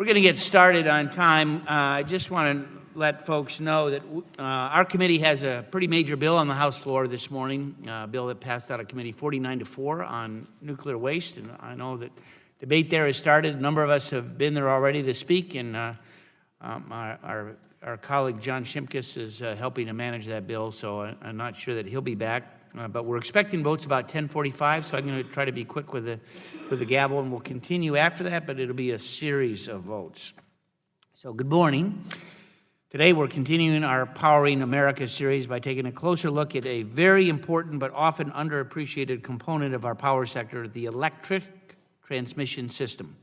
We're going to get started on time. I just want to let folks know that our committee has a pretty major bill on the House floor this morning, a bill that passed out of committee 49-4 on nuclear waste. And I know that debate there has started. A number of us have been there already to speak, and our colleague John Shimkus is helping to manage that bill, so I'm not sure that he'll be back. But we're expecting votes about 10:45, so I'm going to try to be quick with the gavel, and we'll continue after that, but it'll be a series of votes. So good morning. Today we're continuing our Powering America series by taking a closer look at a very important but often underappreciated component of our power sector, the electric transmission system.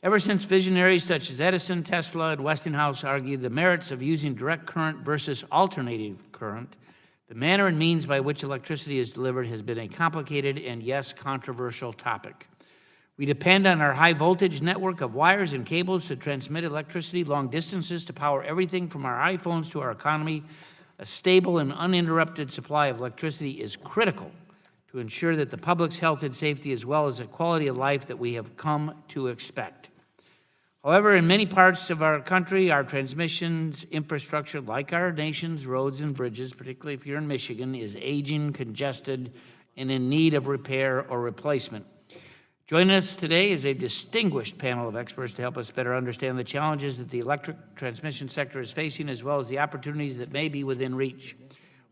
Ever since visionaries such as Edison, Tesla, and Westinghouse argued the merits of using direct current versus alternating current, the manner and means by which electricity is delivered has been a complicated and, yes, controversial topic. We depend on our high-voltage network of wires and cables to transmit electricity long distances to power everything from our iPhones to our economy. A stable and uninterrupted supply of electricity is critical to ensure that the public's health and safety, as well as the quality of life that we have come to expect. However, in many parts of our country, our transmissions infrastructure, like our nation's roads and bridges, particularly if you're in Michigan, is aging, congested, and in need of repair or replacement. Joining us today is a distinguished panel of experts to help us better understand the challenges that the electric transmission sector is facing, as well as the opportunities that may be within reach.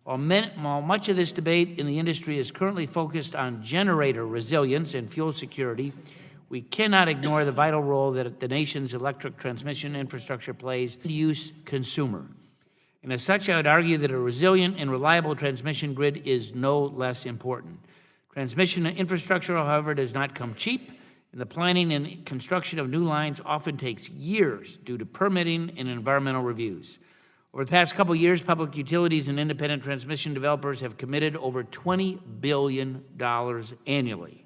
While much of this debate in the industry is currently focused on generator resilience and fuel security, we cannot ignore the vital role that the nation's electric transmission infrastructure plays in use consumer. And as such, I would argue that a resilient and reliable transmission grid is no less important. Transmission infrastructure, however, does not come cheap, and the planning and construction of new lines often takes years due to permitting and environmental reviews. Over the past couple of years, public utilities and independent transmission developers have committed over $20 billion annually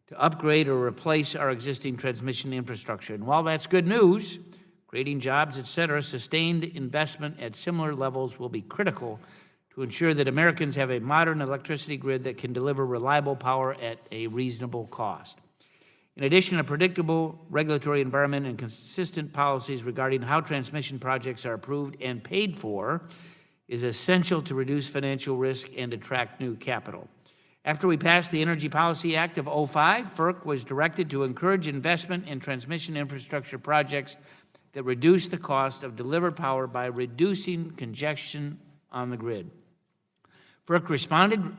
to upgrade or replace our existing transmission infrastructure. And while that's good news, creating jobs, et cetera, sustained investment at similar levels will be critical to ensure that Americans have a modern electricity grid that can deliver reliable power at a reasonable cost. In addition, a predictable regulatory environment and consistent policies regarding how transmission projects are approved and paid for is essential to reduce financial risk and attract new capital. After we passed the Energy Policy Act of '05, FERC was directed to encourage investment in transmission infrastructure projects that reduce the cost of delivered power by reducing congestion on the grid. FERC responded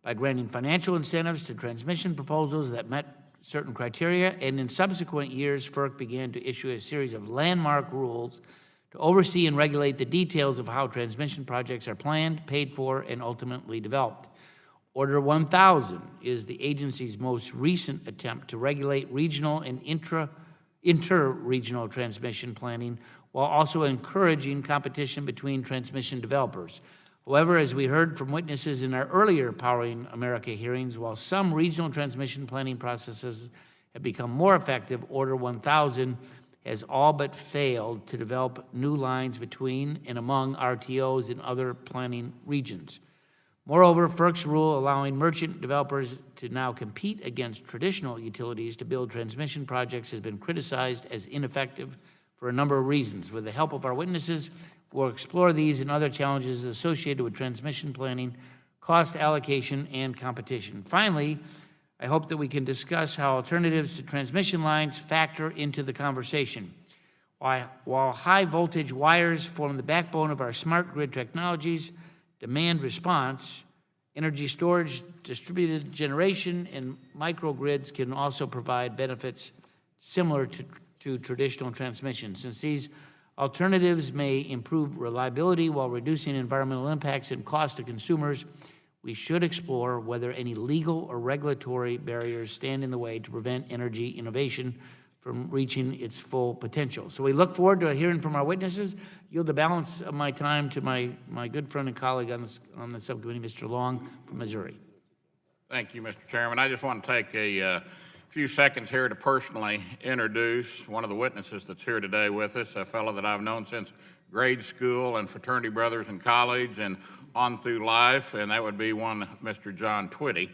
by granting financial incentives to transmission proposals that met certain criteria, and in subsequent years, FERC began to issue a series of landmark rules to oversee and regulate the details of how transmission projects are planned, paid for, and ultimately developed. Order 1000 is the agency's most recent attempt to regulate regional and inter-regional transmission planning while also encouraging competition between transmission developers. However, as we heard from witnesses in our earlier Powering America hearings, while some regional transmission planning processes have become more effective, Order 1000 has all but failed to develop new lines between and among RTOs in other planning regions. Moreover, FERC's rule allowing merchant developers to now compete against traditional utilities to build transmission projects has been criticized as ineffective for a number of reasons. With the help of our witnesses, we'll explore these and other challenges associated with transmission planning, cost allocation, and competition. Finally, I hope that we can discuss how alternatives to transmission lines factor into the conversation. While high voltage wires form the backbone of our smart grid technologies, demand response, energy storage, distributed generation, and microgrids can also provide benefits similar to traditional transmission. Since these alternatives may improve reliability while reducing environmental impacts and cost to consumers, we should explore whether any legal or regulatory barriers stand in the way to prevent energy innovation from reaching its full potential. So we look forward to hearing from our witnesses. Yield the balance of my time to my good friend and colleague on the subcommittee, Mr. Long from Missouri. Thank you, Mr. Chairman. I just want to take a few seconds here to personally introduce one of the witnesses that's here today with us, a fellow that I've known since grade school and fraternity brothers in college and on through life, and that would be one Mr. John Twitty.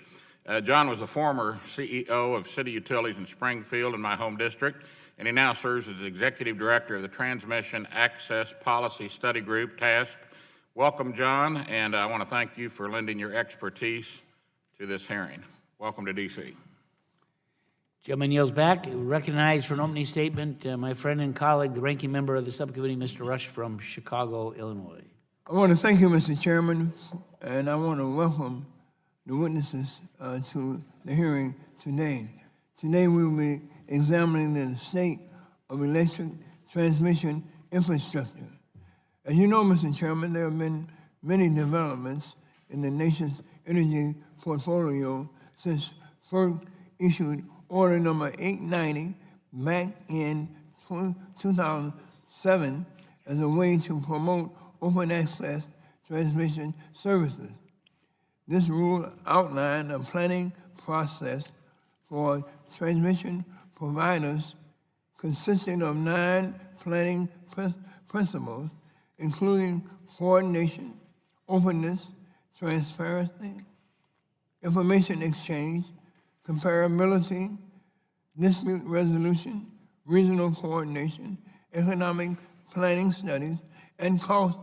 John was the former CEO of City Utilities in Springfield in my home district, and he now serves as Executive Director of the Transmission Access Policy Study Group, TASP. Welcome, John, and I want to thank you for lending your expertise to this hearing. Welcome to D.C. Gentleman yields back. Recognized for an opening statement, my friend and colleague, the ranking member of the subcommittee, Mr. Rush from Chicago, Illinois. I want to thank you, Mr. Chairman, and I want to welcome the witnesses to the hearing today. Today we will be examining the state of electric transmission infrastructure. As you know, Mr. Chairman, there have been many developments in the nation's energy portfolio since FERC issued Order number 890 back in 2007 as a way to promote open access transmission services. This rule outlined a planning process for transmission providers consisting of 9 planning principles, including coordination, openness, transparency, information exchange, comparability, dispute resolution, regional coordination, economic planning studies, and cost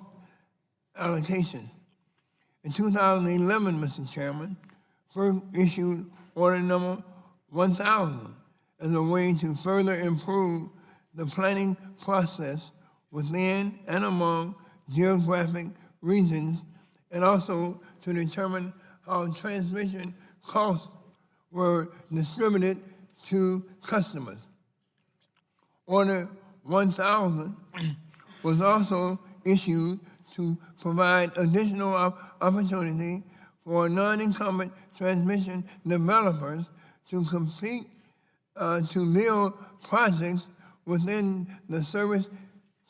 allocations. In 2011, Mr. Chairman, FERC issued Order number 1000 as a way to further improve the planning process within and among geographic regions, and also to determine how transmission costs were distributed to customers. Order 1000 was also issued to provide additional opportunity for non-incumbent transmission developers to compete to build projects within the service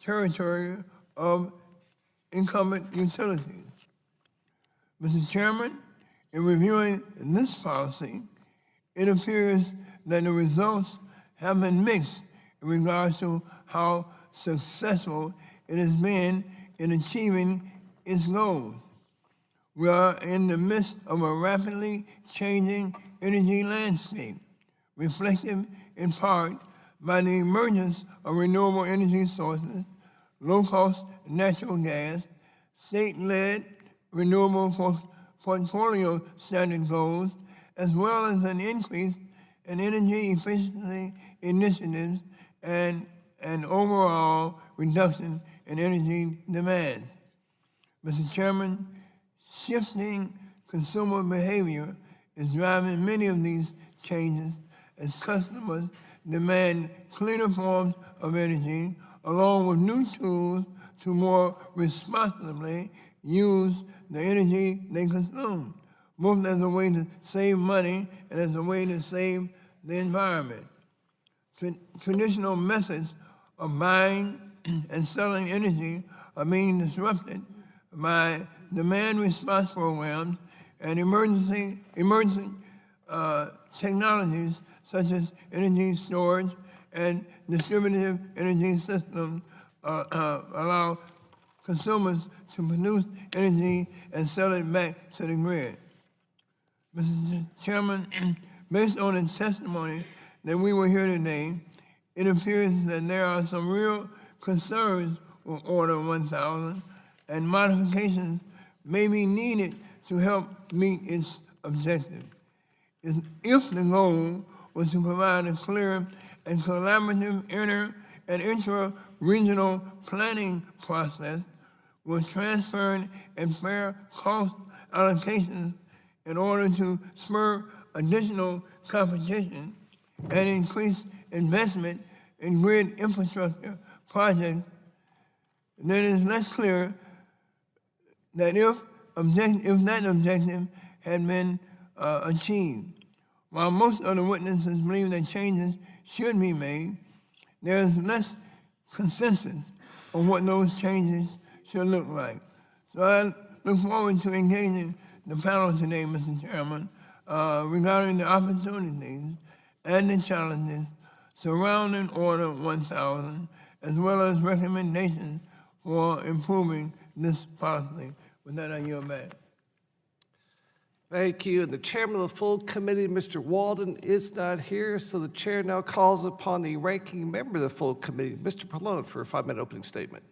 territory of incumbent utilities. Mr. Chairman, in reviewing this policy, it appears that the results have been mixed in regards to how successful it has been in achieving its goals. We are in the midst of a rapidly changing energy landscape, reflected in part by the emergence of renewable energy sources, low-cost natural gas, state-led renewable portfolio standard goals, as well as an increase in energy efficiency initiatives and an overall reduction in energy demand. Mr. Chairman, shifting consumer behavior is driving many of these changes as customers demand cleaner forms of energy along with new tools to more responsibly use the energy they consume, both as a way to save money and as a way to save the environment. Traditional methods of buying and selling energy are being disrupted by demand response programs and emerging technologies such as energy storage and distributed energy systems allow consumers to produce energy and sell it back to the grid. Mr. Chairman, based on the testimony that we will hear today, it appears that there are some real concerns with Order 1000, and modifications may be needed to help meet its objective. If the goal was to provide a clear and collaborative inter- and intra-regional planning process with transparent and fair cost allocations in order to spur additional competition and increase investment in grid infrastructure projects, then it is less clear that if that objective had been achieved. While most of the witnesses believe that changes should be made, there is less consensus on what those changes should look like. So I look forward to engaging the panel today, Mr. Chairman, regarding the opportunities and the challenges surrounding Order 1000, as well as recommendations for improving this policy. With that, I yield back. Thank you. And the chairman of the full committee, Mr. Walden, is not here, so the chair now calls upon the ranking member of the full committee, Mr. Pallone, for a 5-minute opening statement.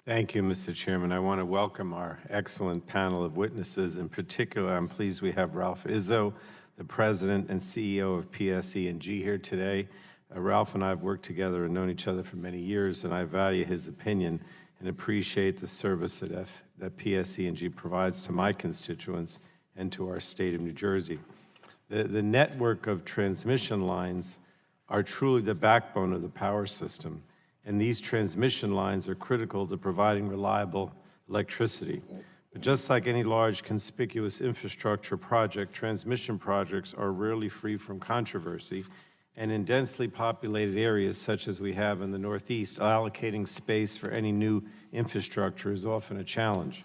Thank you, Mr. Chairman. I want to welcome our excellent panel of witnesses. In particular, I'm pleased we have Ralph Izzo, the president and CEO of PSE&G here today. Ralph and I have worked together and known each other for many years, and I value his opinion and appreciate the service that PSE&G provides to my constituents and to our state of New Jersey. The network of transmission lines are truly the backbone of the power system, and these transmission lines are critical to providing reliable electricity. But just like any large conspicuous infrastructure project, transmission projects are rarely free from controversy, and in densely populated areas such as we have in the Northeast, allocating space for any new infrastructure is often a challenge.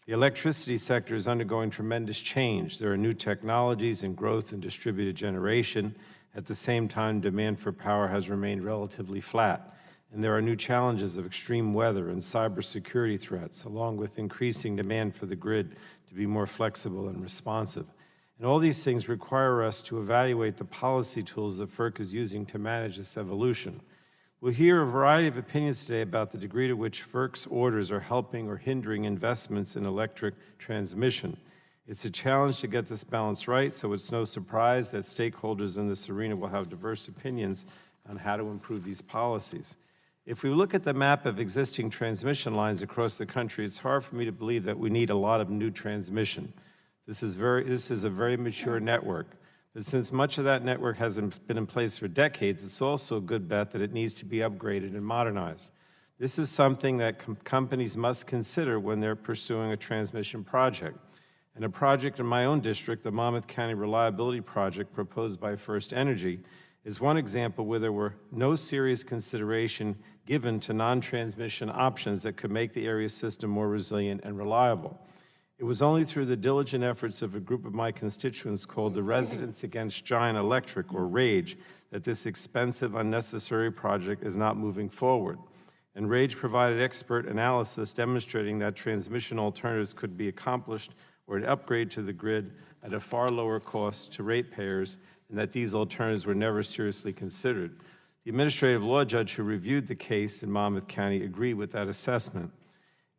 The electricity sector is undergoing tremendous change. There are new technologies and growth in distributed generation. At the same time, demand for power has remained relatively flat. And there are new challenges of extreme weather and cybersecurity threats, along with increasing demand for the grid to be more flexible and responsive. And all these things require us to evaluate the policy tools that FERC is using to manage this evolution. We'll hear a variety of opinions today about the degree to which FERC's orders are helping or hindering investments in electric transmission. It's a challenge to get this balance right, so it's no surprise that stakeholders in this arena will have diverse opinions on how to improve these policies. If we look at the map of existing transmission lines across the country, it's hard for me to believe that we need a lot of new transmission. This is a very mature network. But since much of that network hasn't been in place for decades, it's also a good bet that it needs to be upgraded and modernized. This is something that companies must consider when they're pursuing a transmission project. And a project in my own district, the Monmouth County Reliability Project proposed by First Energy, is one example where there were no serious consideration given to non-transmission options that could make the area system more resilient and reliable. It was only through the diligent efforts of a group of my constituents called the Residents Against Giant Electric, or RAGE, that this expensive, unnecessary project is not moving forward. And RAGE provided expert analysis demonstrating that transmission alternatives could be accomplished or an upgrade to the grid at a far lower cost to ratepayers, and that these alternatives were never seriously considered. The administrative law judge who reviewed the case in Monmouth County agreed with that assessment.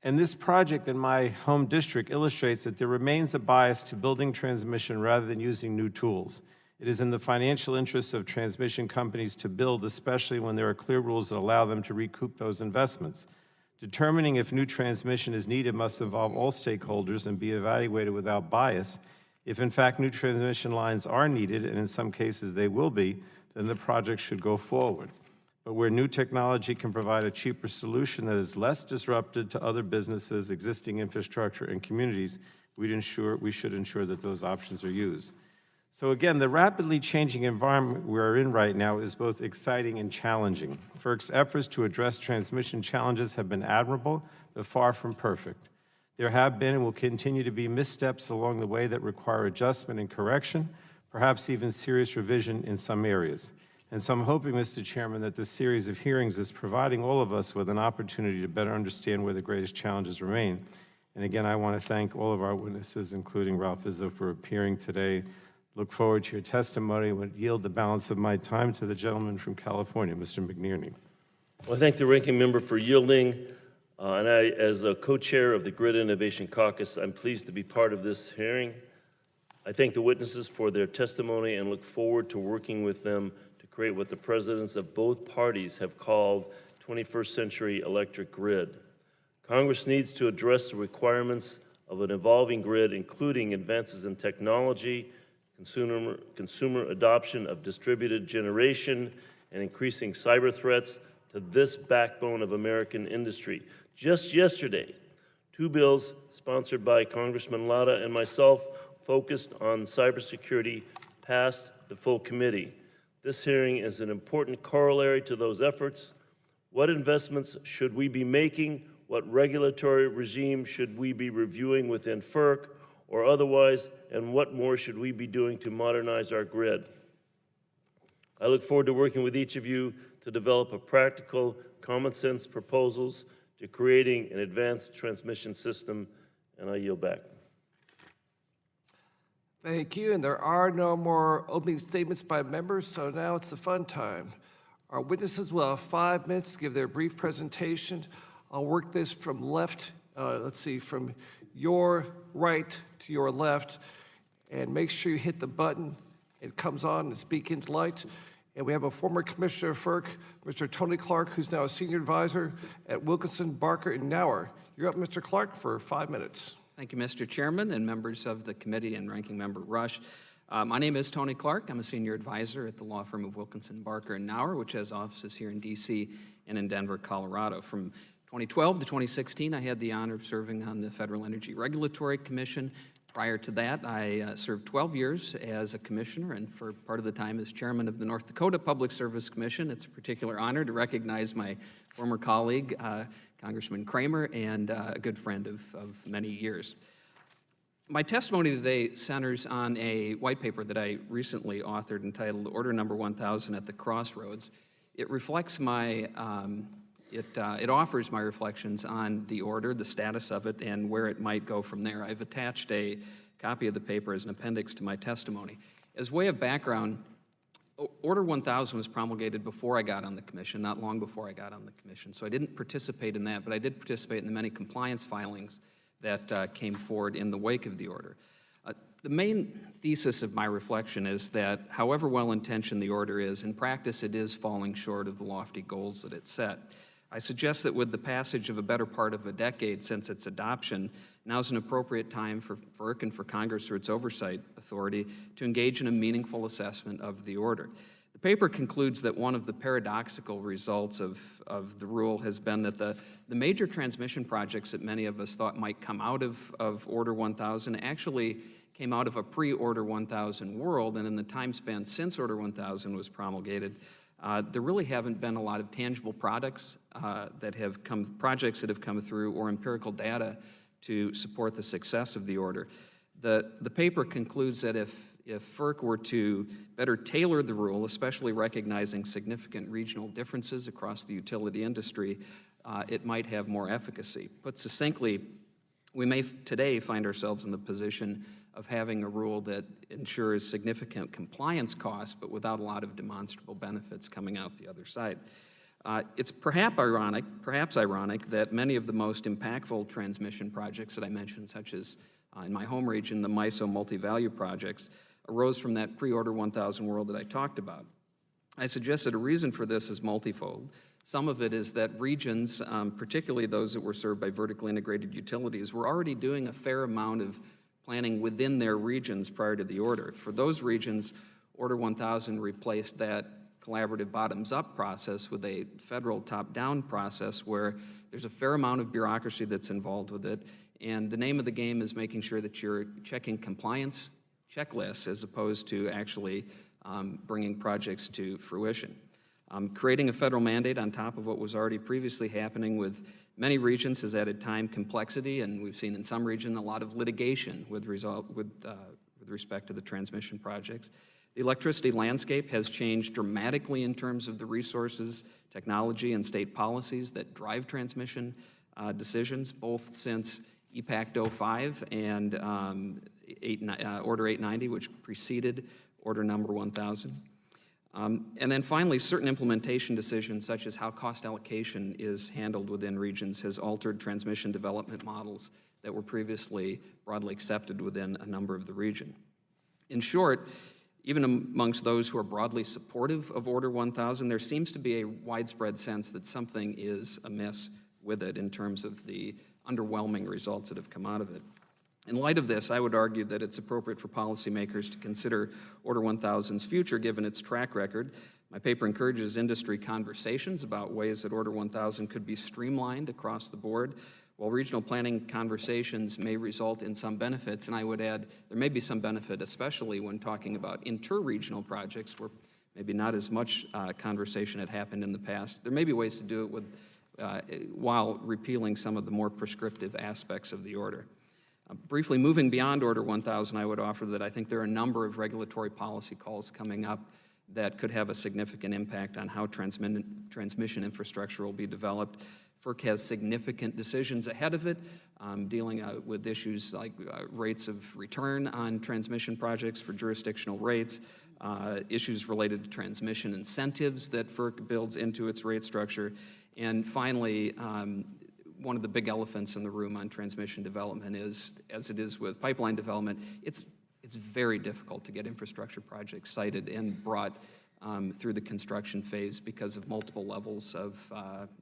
And this project in my home district illustrates that there remains a bias to building transmission rather than using new tools. It is in the financial interests of transmission companies to build, especially when there are clear rules that allow them to recoup those investments. Determining if new transmission is needed must involve all stakeholders and be evaluated without bias. If in fact new transmission lines are needed, and in some cases they will be, then the project should go forward. But where new technology can provide a cheaper solution that is less disruptive to other businesses, existing infrastructure, and communities, we should ensure that those options are used. So again, the rapidly changing environment we're in right now is both exciting and challenging. FERC's efforts to address transmission challenges have been admirable, but far from perfect. There have been and will continue to be missteps along the way that require adjustment and correction, perhaps even serious revision in some areas. And so I'm hoping, Mr. Chairman, that this series of hearings is providing all of us with an opportunity to better understand where the greatest challenges remain. And again, I want to thank all of our witnesses, including Ralph Izzo, for appearing today. Look forward to your testimony. I would yield the balance of my time to the gentleman from California, Mr. McNerney. Well, I thank the ranking member for yielding. And I, as a co-chair of the Grid Innovation Caucus, I'm pleased to be part of this hearing. I thank the witnesses for their testimony and look forward to working with them to create what the presidents of both parties have called 21st century electric grid. Congress needs to address the requirements of an evolving grid, including advances in technology, consumer adoption of distributed generation, and increasing cyber threats to this backbone of American industry. Just yesterday, two bills sponsored by Congressman Latta and myself focused on cybersecurity passed the full committee. This hearing is an important corollary to those efforts. What investments should we be making? What regulatory regime should we be reviewing within FERC or otherwise? And what more should we be doing to modernize our grid? I look forward to working with each of you to develop a practical, common sense proposals to creating an advanced transmission system, and I yield back. Thank you, and there are no more opening statements by members, so now it's the fun time. Our witnesses will have 5 minutes to give their brief presentation. I'll work this from from your right to your left, and make sure you hit the button. It comes on and speak into light. And we have a former Commissioner of FERC, Mr. Tony Clark, who's now a Senior Advisor at Wilkinson, Barker, and Nauer. You're up, Mr. Clark, for 5 minutes. Thank you, Mr. Chairman and members of the committee and Ranking Member Rush. My name is Tony Clark. I'm a Senior Advisor at the law firm of Wilkinson, Barker, and Nauer, which has offices here in D.C. and in Denver, Colorado. From 2012 to 2016, I had the honor of serving on the Federal Energy Regulatory Commission. Prior to that, I served 12 years as a commissioner and for part of the time as chairman of the North Dakota Public Service Commission. It's a particular honor to recognize my former colleague, Congressman Kramer, and a good friend of many years. My testimony today centers on a white paper that I recently authored entitled Order Number 1000 at the Crossroads. It reflects it offers my reflections on the order, the status of it, and where it might go from there. I've attached a copy of the paper as an appendix to my testimony. As way of background, Order 1000 was promulgated before I got on the commission, not long before I got on the commission, so I didn't participate in that, but I did participate in the many compliance filings that came forward in the wake of the order. The main thesis of my reflection is that however well-intentioned the order is, in practice it is falling short of the lofty goals that it set. I suggest that with the passage of a better part of a decade since its adoption, now's an appropriate time for FERC and for Congress through its oversight authority to engage in a meaningful assessment of the order. The paper concludes that one of the paradoxical results of the rule has been that the major transmission projects that many of us thought might come out of Order 1000 actually came out of a pre-Order 1000 world, and in the time span since Order 1000 was promulgated, there really haven't been a lot of tangible projects that have come through or empirical data to support the success of the order. The paper concludes that if FERC were to better tailor the rule, especially recognizing significant regional differences across the utility industry, it might have more efficacy. Put succinctly, we may today find ourselves in the position of having a rule that ensures significant compliance costs, but without a lot of demonstrable benefits coming out the other side. It's perhaps ironic that many of the most impactful transmission projects that I mentioned, such as in my home region, the MISO multi-value projects, arose from that pre-Order 1000 world that I talked about. I suggest that a reason for this is multifold. Some of it is that regions, particularly those that were served by vertically integrated utilities, were already doing a fair amount of planning within their regions prior to the order. For those regions, Order 1000 replaced that collaborative bottoms-up process with a federal top-down process where there's a fair amount of bureaucracy that's involved with it, and the name of the game is making sure that you're checking compliance checklists as opposed to actually bringing projects to fruition. Creating a federal mandate on top of what was already previously happening with many regions has added time, complexity, and we've seen in some regions a lot of litigation with respect to the transmission projects. The electricity landscape has changed dramatically in terms of the resources, technology, and state policies that drive transmission decisions, both since EPACT 05 and Order 890, which preceded Order Number 1000. And then finally, certain implementation decisions, such as how cost allocation is handled within regions, has altered transmission development models that were previously broadly accepted within a number of the region. In short, even amongst those who are broadly supportive of Order 1000, there seems to be a widespread sense that something is amiss with it in terms of the underwhelming results that have come out of it. In light of this, I would argue that it's appropriate for policymakers to consider Order 1000's future given its track record. My paper encourages industry conversations about ways that Order 1000 could be streamlined across the board. While regional planning conversations may result in some benefits, and I would add there may be some benefit, especially when talking about inter-regional projects where maybe not as much conversation had happened in the past, there may be ways to do it with, while repealing some of the more prescriptive aspects of the order. Briefly, moving beyond Order 1000, I would offer that I think there are a number of regulatory policy calls coming up that could have a significant impact on how transmission infrastructure will be developed. FERC has significant decisions ahead of it, dealing with issues like rates of return on transmission projects for jurisdictional rates, issues related to transmission incentives that FERC builds into its rate structure, and finally, one of the big elephants in the room on transmission development is, as it is with pipeline development, it's very difficult to get infrastructure projects cited and brought through the construction phase because of multiple levels of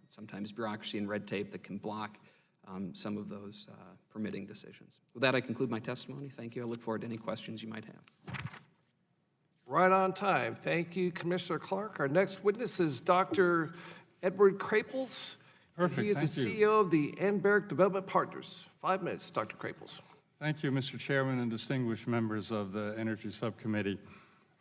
sometimes bureaucracy and red tape that can block some of those permitting decisions. With that, I conclude my testimony. Thank you. I look forward to any questions you might have. Right on time. Thank you, Commissioner Clark. Our next witness is Dr. Edward Craples. Perfect, He is the thank you. CEO of the Anbaric Development Partners. 5 minutes, Dr. Craples. Thank you, Mr. Chairman and distinguished members of the Energy Subcommittee.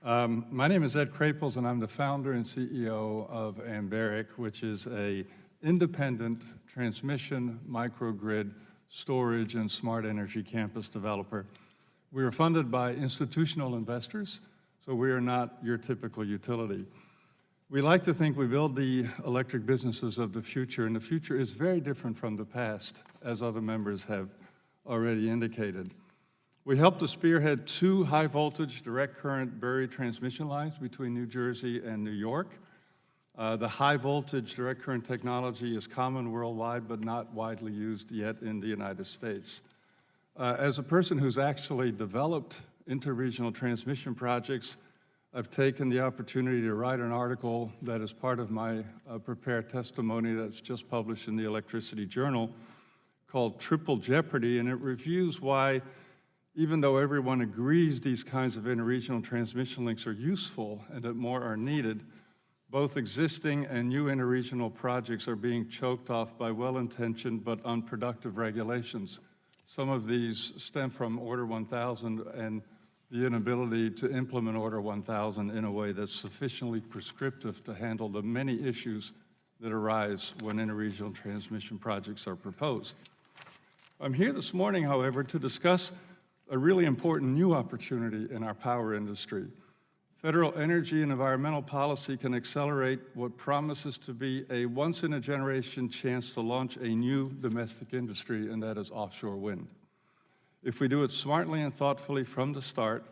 My name is Ed Craples, and I'm the founder and CEO of Anbaric, which is an independent transmission, microgrid, storage, and smart energy campus developer. We are funded by institutional investors, so we are not your typical utility. We like to think we build the electric businesses of the future, and the future is very different from the past, as other members have already indicated. We helped to spearhead 2 high-voltage direct current buried transmission lines between New Jersey and New York. The high-voltage direct current technology is common worldwide, but not widely used yet in the United States. As a person who's actually developed interregional transmission projects, I've taken the opportunity to write an article that is part of my prepared testimony that's just published in the Electricity Journal called Triple Jeopardy, and it reviews why, even though everyone agrees these kinds of interregional transmission links are useful and that more are needed, both existing and new interregional projects are being choked off by well-intentioned but unproductive regulations. Some of these stem from Order 1000 and the inability to implement Order 1000 in a way that's sufficiently prescriptive to handle the many issues that arise when interregional transmission projects are proposed. I'm here this morning, however, to discuss a really important new opportunity in our power industry. Federal energy and environmental policy can accelerate what promises to be a once-in-a-generation chance to launch a new domestic industry, and that is offshore wind. If we do it smartly and thoughtfully from the start,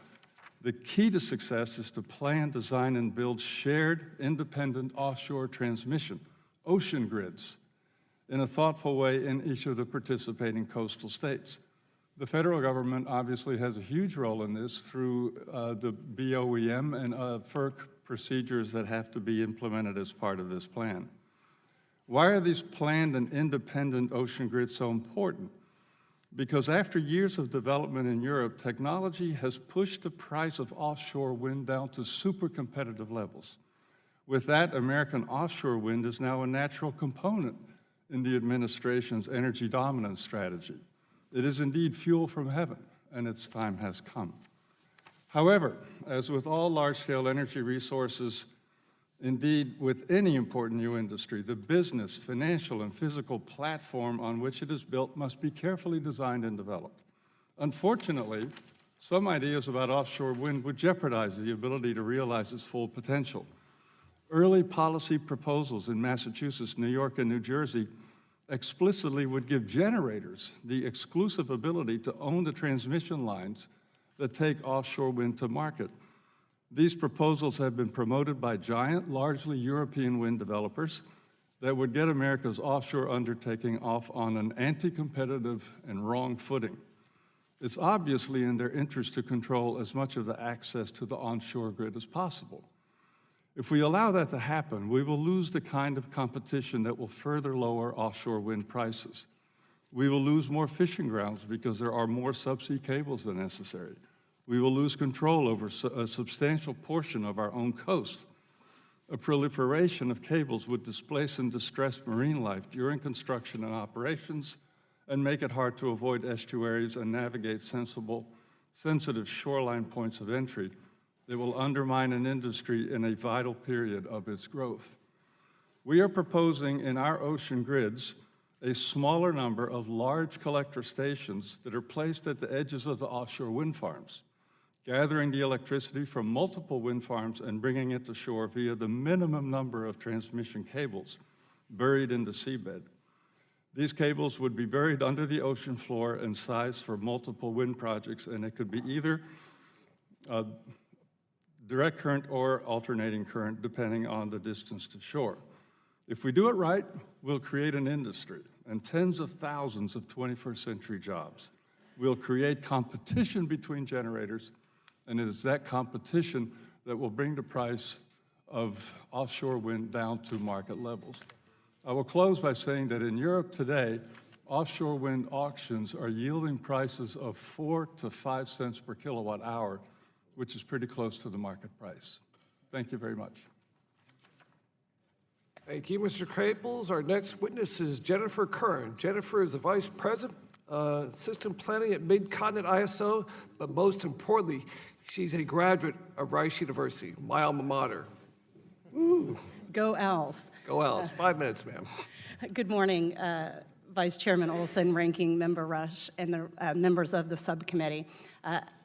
the key to success is to plan, design, and build shared, independent offshore transmission, ocean grids, in a thoughtful way in each of the participating coastal states. The federal government obviously has a huge role in this through the BOEM and FERC procedures that have to be implemented as part of this plan. Why are these planned and independent ocean grids so important? Because after years of development in Europe, technology has pushed the price of offshore wind down to super competitive levels. With that, American offshore wind is now a natural component in the administration's energy dominance strategy. It is indeed fuel from heaven, and its time has come. However, as with all large-scale energy resources, indeed with any important new industry, the business, financial, and physical platform on which it is built must be carefully designed and developed. Unfortunately, some ideas about offshore wind would jeopardize the ability to realize its full potential. Early policy proposals in Massachusetts, New York, and New Jersey explicitly would give generators the exclusive ability to own the transmission lines that take offshore wind to market. These proposals have been promoted by giant, largely European wind developers that would get America's offshore undertaking off on an anti-competitive and wrong footing. It's obviously in their interest to control as much of the access to the onshore grid as possible. If we allow that to happen, we will lose the kind of competition that will further lower offshore wind prices. We will lose more fishing grounds because there are more subsea cables than necessary. We will lose control over a substantial portion of our own coast. A proliferation of cables would displace and distress marine life during construction and operations and make it hard to avoid estuaries and navigate sensitive shoreline points of entry. It will undermine an industry in a vital period of its growth. We are proposing in our ocean grids a smaller number of large collector stations that are placed at the edges of the offshore wind farms. gathering the electricity from multiple wind farms and bringing it to shore via the minimum number of transmission cables buried in the seabed. These cables would be buried under the ocean floor and sized for multiple wind projects, and it could be either direct current or alternating current, depending on the distance to shore. If we do it right, we'll create an industry and tens of thousands of 21st century jobs. We'll create competition between generators, and it is that competition that will bring the price of offshore wind down to market levels. I will close by saying that in Europe today, offshore wind auctions are yielding prices of 4 to 5 cents per kilowatt hour, which is pretty close to the market price. Thank you very much. Thank you, Mr. Craples. Our next witness is Jennifer Curran. Jennifer is the Vice President, System Planning at Mid-Continent ISO, but most importantly, she's a graduate of Rice University, my alma mater. Woo. Go Owls. Go Owls. 5 minutes, ma'am. Good morning, Vice Chairman Olson, Ranking Member Rush, and the members of the subcommittee.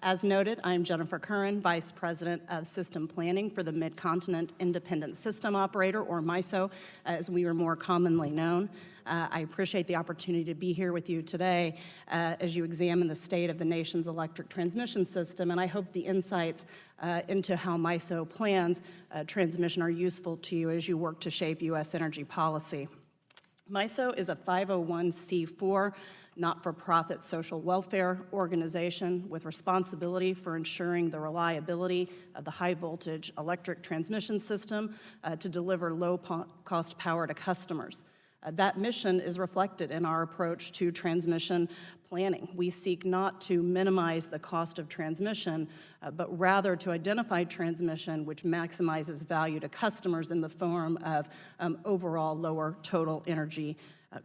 As noted, I'm Jennifer Curran, Vice President of System Planning for the Mid-Continent Independent System Operator, or MISO, as we are more commonly known. I appreciate the opportunity to be here with you today as you examine the state of the nation's electric transmission system, and I hope the insights into how MISO plans transmission are useful to you as you work to shape U.S. energy policy. MISO is a 501c4 not-for-profit social welfare organization with responsibility for ensuring the reliability of the high-voltage electric transmission system to deliver low-cost power to customers. That mission is reflected in our approach to transmission planning. We seek not to minimize the cost of transmission, but rather to identify transmission which maximizes value to customers in the form of overall lower total energy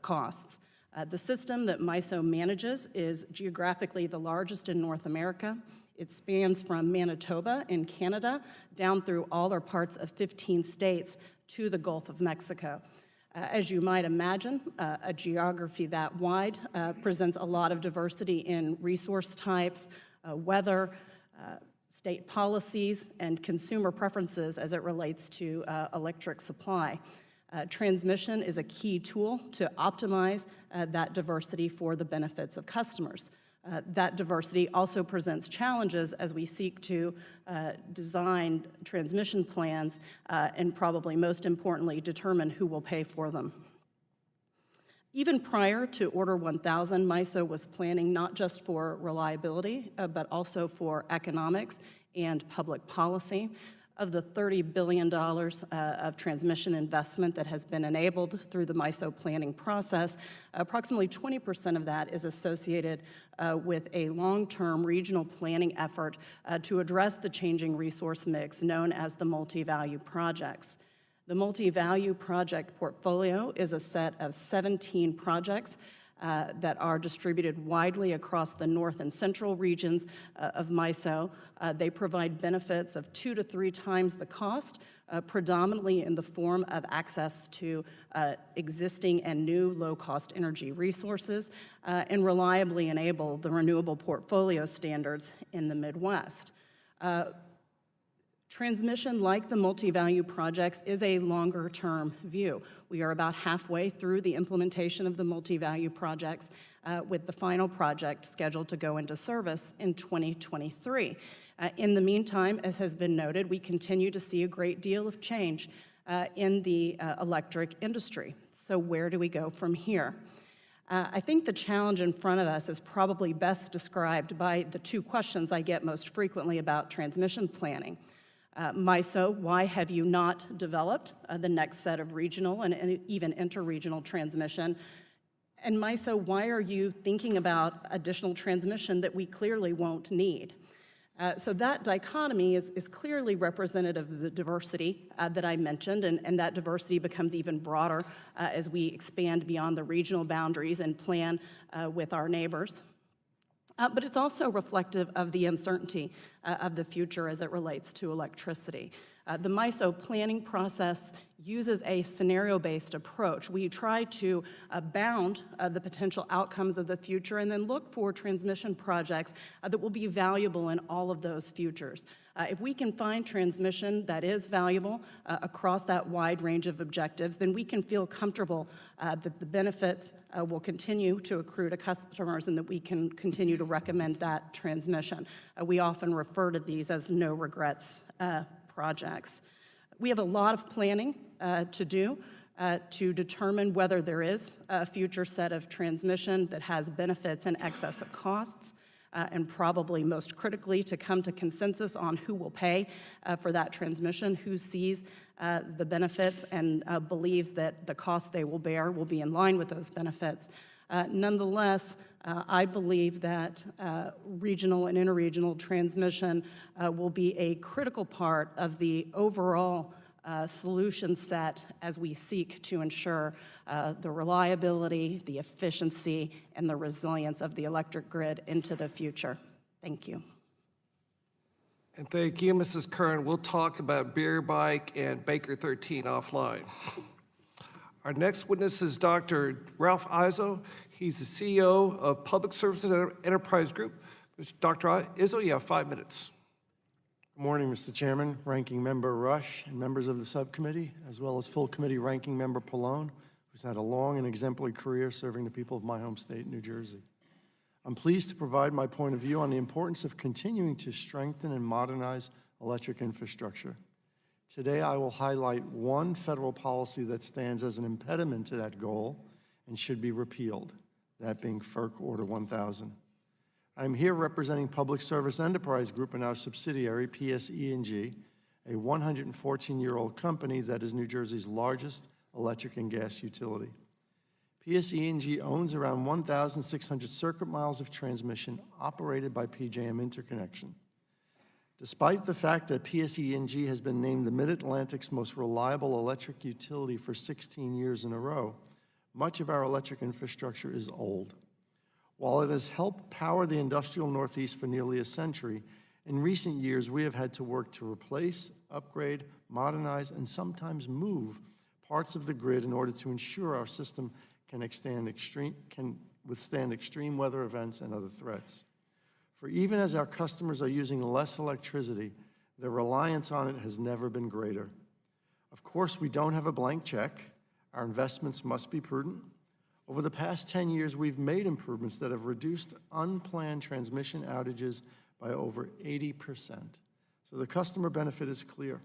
costs. The system that MISO manages is geographically the largest in North America. It spans from Manitoba in Canada down through all or parts of 15 states to the Gulf of Mexico. As you might imagine, a geography that wide presents a lot of diversity in resource types, weather, state policies, and consumer preferences as it relates to electric supply. Transmission is a key tool to optimize that diversity for the benefits of customers. That diversity also presents challenges as we seek to design transmission plans and probably most importantly, determine who will pay for them. Even prior to Order 1000, MISO was planning not just for reliability, but also for economics and public policy. Of the $30 billion of transmission investment that has been enabled through the MISO planning process, approximately 20% of that is associated with a long-term regional planning effort to address the changing resource mix known as the multi-value projects. The multi-value project portfolio is a set of 17 projects that are distributed widely across the north and central regions of MISO. They provide benefits of 2 to 3 times the cost, predominantly in the form of access to existing and new low-cost energy resources, and reliably enable the renewable portfolio standards in the Midwest. Transmission, like the multi-value projects, is a longer-term view. We are about halfway through the implementation of the multi-value projects, with the final project scheduled to go into service in 2023. In the meantime, as has been noted, we continue to see a great deal of change in the electric industry. So where do we go from here? I think the challenge in front of us is probably best described by the 2 questions I get most frequently about transmission planning. MISO, why have you not developed the next set of regional and even interregional transmission? And MISO, why are you thinking about additional transmission that we clearly won't need? So that dichotomy is clearly representative of the diversity that I mentioned, and that diversity becomes even broader as we expand beyond the regional boundaries and plan with our neighbors. But it's also reflective of the uncertainty of the future as it relates to electricity. The MISO planning process uses a scenario-based approach. We try to bound the potential outcomes of the future and then look for transmission projects that will be valuable in all of those futures. If we can find transmission that is valuable across that wide range of objectives, then we can feel comfortable that the benefits will continue to accrue to customers and that we can continue to recommend that transmission. We often refer to these as no regrets projects. We have a lot of planning to do to determine whether there is a future set of transmission that has benefits in excess of costs, and probably most critically to come to consensus on who will pay for that transmission, who sees the benefits and believes that the cost they will bear will be in line with those benefits. Nonetheless, I believe that regional and interregional transmission will be a critical part of the overall solution set as we seek to ensure the reliability, the efficiency, and the resilience of the electric grid into the future. Thank you. And thank you, Mrs. Kern. We'll talk about Beer Bike and Baker 13 offline. Our next witness is Dr. Ralph Izzo. He's the CEO of Public Services Enterprise Group. Dr. Izzo, you have 5 minutes. Good morning, Mr. Chairman, Ranking Member Rush, and members of the subcommittee, as well as full committee Ranking Member Pallone, who's had a long and exemplary career serving the people of my home state, New Jersey. I'm pleased to provide my point of view on the importance of continuing to strengthen and modernize electric infrastructure. Today, I will highlight one federal policy that stands as an impediment to that goal and should be repealed, that being FERC Order 1000. I'm here representing Public Service Enterprise Group and our subsidiary, PSE&G, a 114-year-old company that is New Jersey's largest electric and gas utility. PSE&G owns around 1,600 circuit miles of transmission operated by PJM Interconnection. Despite the fact that PSE&G has been named the Mid-Atlantic's most reliable electric utility for 16 years in a row, much of our electric infrastructure is old. While it has helped power the industrial Northeast for nearly a century, in recent years we have had to work to replace, upgrade, modernize, and sometimes move parts of the grid in order to ensure our system can withstand extreme weather events and other threats. For even as our customers are using less electricity, their reliance on it has never been greater. Of course, we don't have a blank check. Our investments must be prudent. Over the past 10 years, we've made improvements that have reduced unplanned transmission outages by over 80%. So the customer benefit is clear.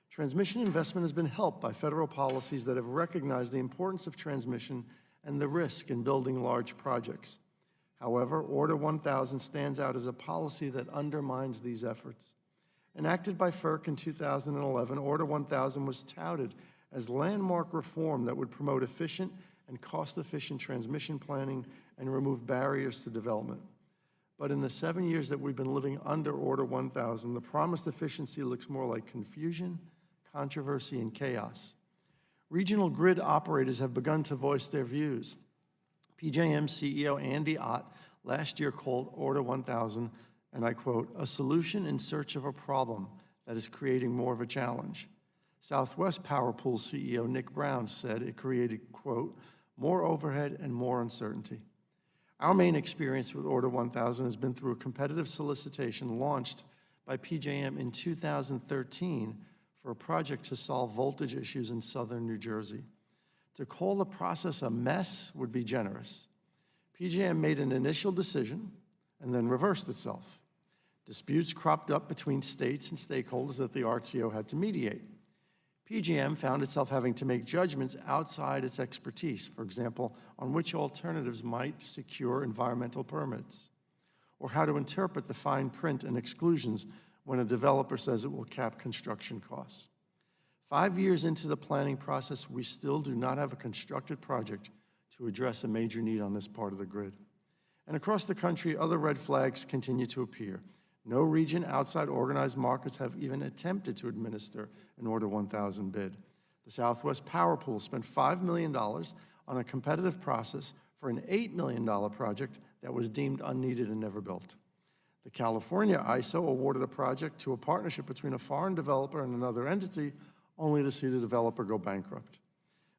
Transmission investment has been helped by federal policies that have recognized the importance of transmission and the risk in building large projects. However, Order 1000 stands out as a policy that undermines these efforts. Enacted by FERC in 2011, Order 1000 was touted as landmark reform that would promote efficient and cost-efficient transmission planning and remove barriers to development. But in the 7 years that we've been living under Order 1000, the promised efficiency looks more like confusion, controversy, and chaos. Regional grid operators have begun to voice their views. PJM CEO Andy Ott last year called Order 1000, and I quote, a solution in search of a problem that is creating more of a challenge. Southwest Power Pool CEO Nick Brown said it created, quote, more overhead and more uncertainty. Our main experience with Order 1000 has been through a competitive solicitation launched by PJM in 2013 for a project to solve voltage issues in southern New Jersey. To call the process a mess would be generous. PJM made an initial decision and then reversed itself. Disputes cropped up between states and stakeholders that the RTO had to mediate. PJM found itself having to make judgments outside its expertise, for example, on which alternatives might secure environmental permits, or how to interpret the fine print and exclusions when a developer says it will cap construction costs. 5 years into the planning process, we still do not have a constructed project to address a major need on this part of the grid. And across the country, other red flags continue to appear. No region outside organized markets have even attempted to administer an Order 1000 bid. The Southwest Power Pool spent $5 million on a competitive process for an $8 million project that was deemed unneeded and never built. The California ISO awarded a project to a partnership between a foreign developer and another entity, only to see the developer go bankrupt.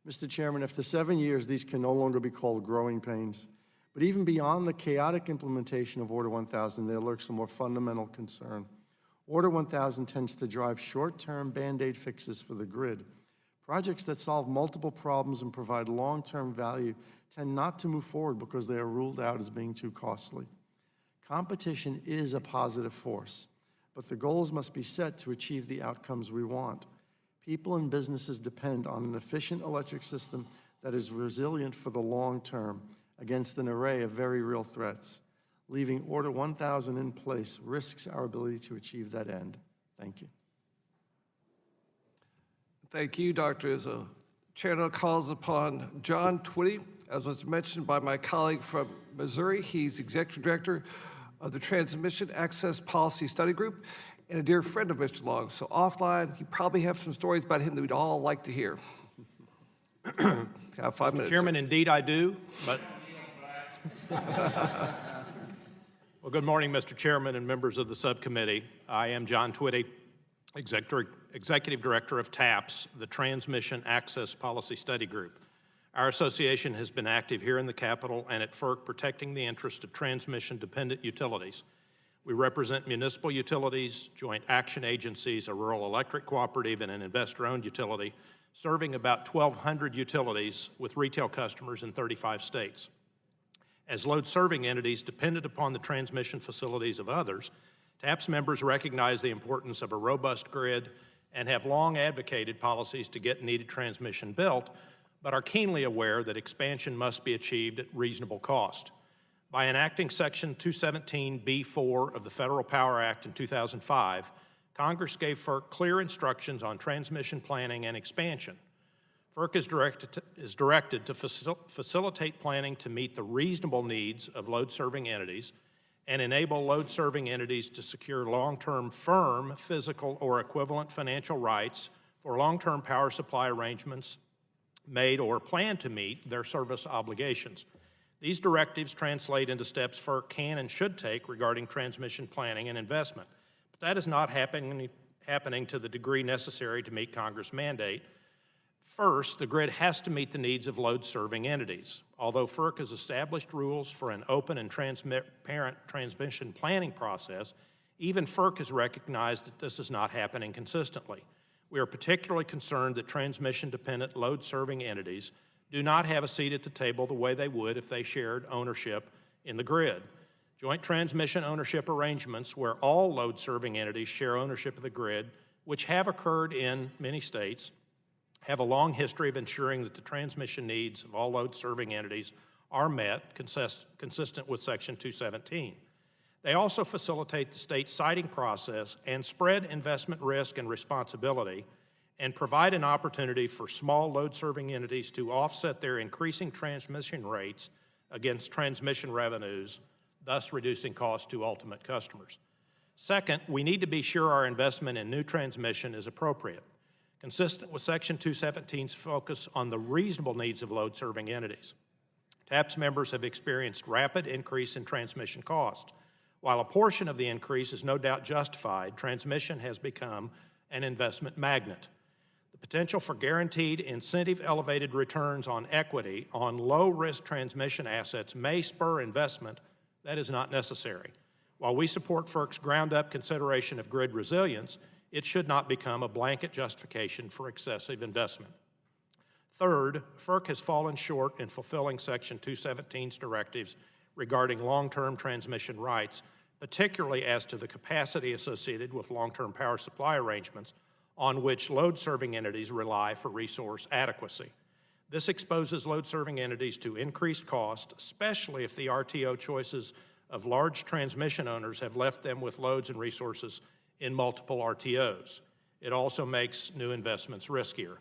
Mr. Chairman, after 7 years, these can no longer be called growing pains. But even beyond the chaotic implementation of Order 1000, there lurks a more fundamental concern. Order 1000 tends to drive short-term Band-Aid fixes for the grid. Projects that solve multiple problems and provide long-term value tend not to move forward because they are ruled out as being too costly. Competition is a positive force, but the goals must be set to achieve the outcomes we want. People and businesses depend on an efficient electric system that is resilient for the long term against an array of very real threats. Leaving Order 1000 in place risks our ability to achieve that end. Thank you. Thank you, Dr. Izzo. Chair now calls upon John Twitty, as was mentioned by my colleague from Missouri. He's Executive Director of the Transmission Access Policy Study Group and a dear friend of Mr. Long. So offline, you probably have some stories about him that we'd all like to hear. Have 5 minutes. Chairman, indeed I do, but... Well, good morning, Mr. Chairman and members of the subcommittee. I am John Twitty, Executive Director of TAPS, the Transmission Access Policy Study Group. Our association has been active here in the Capitol and at FERC protecting the interests of transmission-dependent utilities. We represent municipal utilities, joint action agencies, a rural electric cooperative, and an investor-owned utility, serving about 1,200 utilities with retail customers in 35 states. As load-serving entities dependent upon the transmission facilities of others, TAPS members recognize the importance of a robust grid and have long advocated policies to get needed transmission built, but are keenly aware that expansion must be achieved at reasonable cost. By enacting Section 217B4 of the Federal Power Act in 2005, Congress gave FERC clear instructions on transmission planning and expansion. FERC is directed to facilitate planning to meet the reasonable needs of load-serving entities and enable load-serving entities to secure long-term firm, physical, or equivalent financial rights for long-term power supply arrangements made or plan to meet their service obligations. These directives translate into steps FERC can and should take regarding transmission planning and investment, but that is not happening to the degree necessary to meet Congress' mandate. First, the grid has to meet the needs of load-serving entities. Although FERC has established rules for an open and transparent transmission planning process, even FERC has recognized that this is not happening consistently. We are particularly concerned that transmission-dependent load-serving entities do not have a seat at the table the way they would if they shared ownership in the grid. Joint transmission ownership arrangements where all load-serving entities share ownership of the grid, which have occurred in many states, have a long history of ensuring that the transmission needs of all load-serving entities are met, consistent with Section 217. They also facilitate the state siting process and spread investment risk and responsibility and provide an opportunity for small load-serving entities to offset their increasing transmission rates against transmission revenues, thus reducing costs to ultimate customers. Second, we need to be sure our investment in new transmission is appropriate, consistent with Section 217's focus on the reasonable needs of load-serving entities. TAPS members have experienced rapid increase in transmission cost. While a portion of the increase is no doubt justified, transmission has become an investment magnet. The potential for guaranteed incentive-elevated returns on equity on low-risk transmission assets may spur investment that is not necessary. While we support FERC's ground-up consideration of grid resilience, it should not become a blanket justification for excessive investment. Third, FERC has fallen short in fulfilling Section 217's directives regarding long-term transmission rights, particularly as to the capacity associated with long-term power supply arrangements on which load-serving entities rely for resource adequacy. This exposes load-serving entities to increased cost, especially if the RTO choices of large transmission owners have left them with loads and resources in multiple RTOs. It also makes new investments riskier.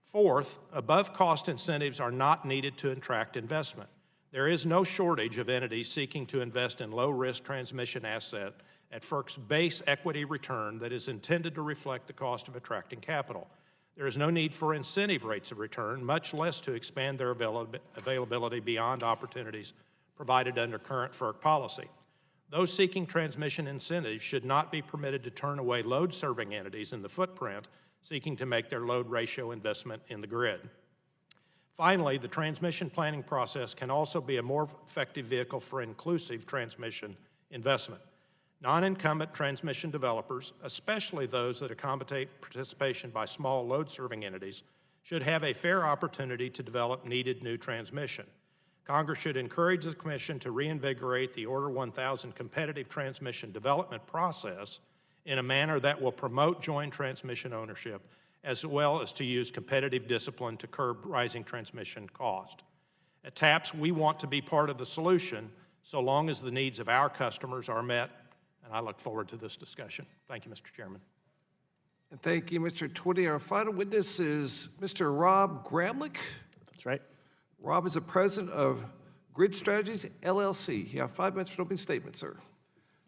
Fourth, above-cost incentives are not needed to attract investment. There is no shortage of entities seeking to invest in low-risk transmission asset at FERC's base equity return that is intended to reflect the cost of attracting capital. There is no need for incentive rates of return, much less to expand their availability beyond opportunities provided under current FERC policy. Those seeking transmission incentives should not be permitted to turn away load-serving entities in the footprint seeking to make their load ratio investment in the grid. Finally, the transmission planning process can also be a more effective vehicle for inclusive transmission investment. Non-incumbent transmission developers, especially those that accommodate participation by small load-serving entities, should have a fair opportunity to develop needed new transmission. Congress should encourage the Commission to reinvigorate the Order 1000 competitive transmission development process in a manner that will promote joint transmission ownership, as well as to use competitive discipline to curb rising transmission cost. At TAPS, we want to be part of the solution so long as the needs of our customers are met, and I look forward to this discussion. Thank you, Mr. Chairman. And thank you, Mr. Twitty. Our final witness is Mr. Rob Gramlich. That's right. Rob is the president of Grid Strategies, LLC. You have 5 minutes for an opening statement, sir.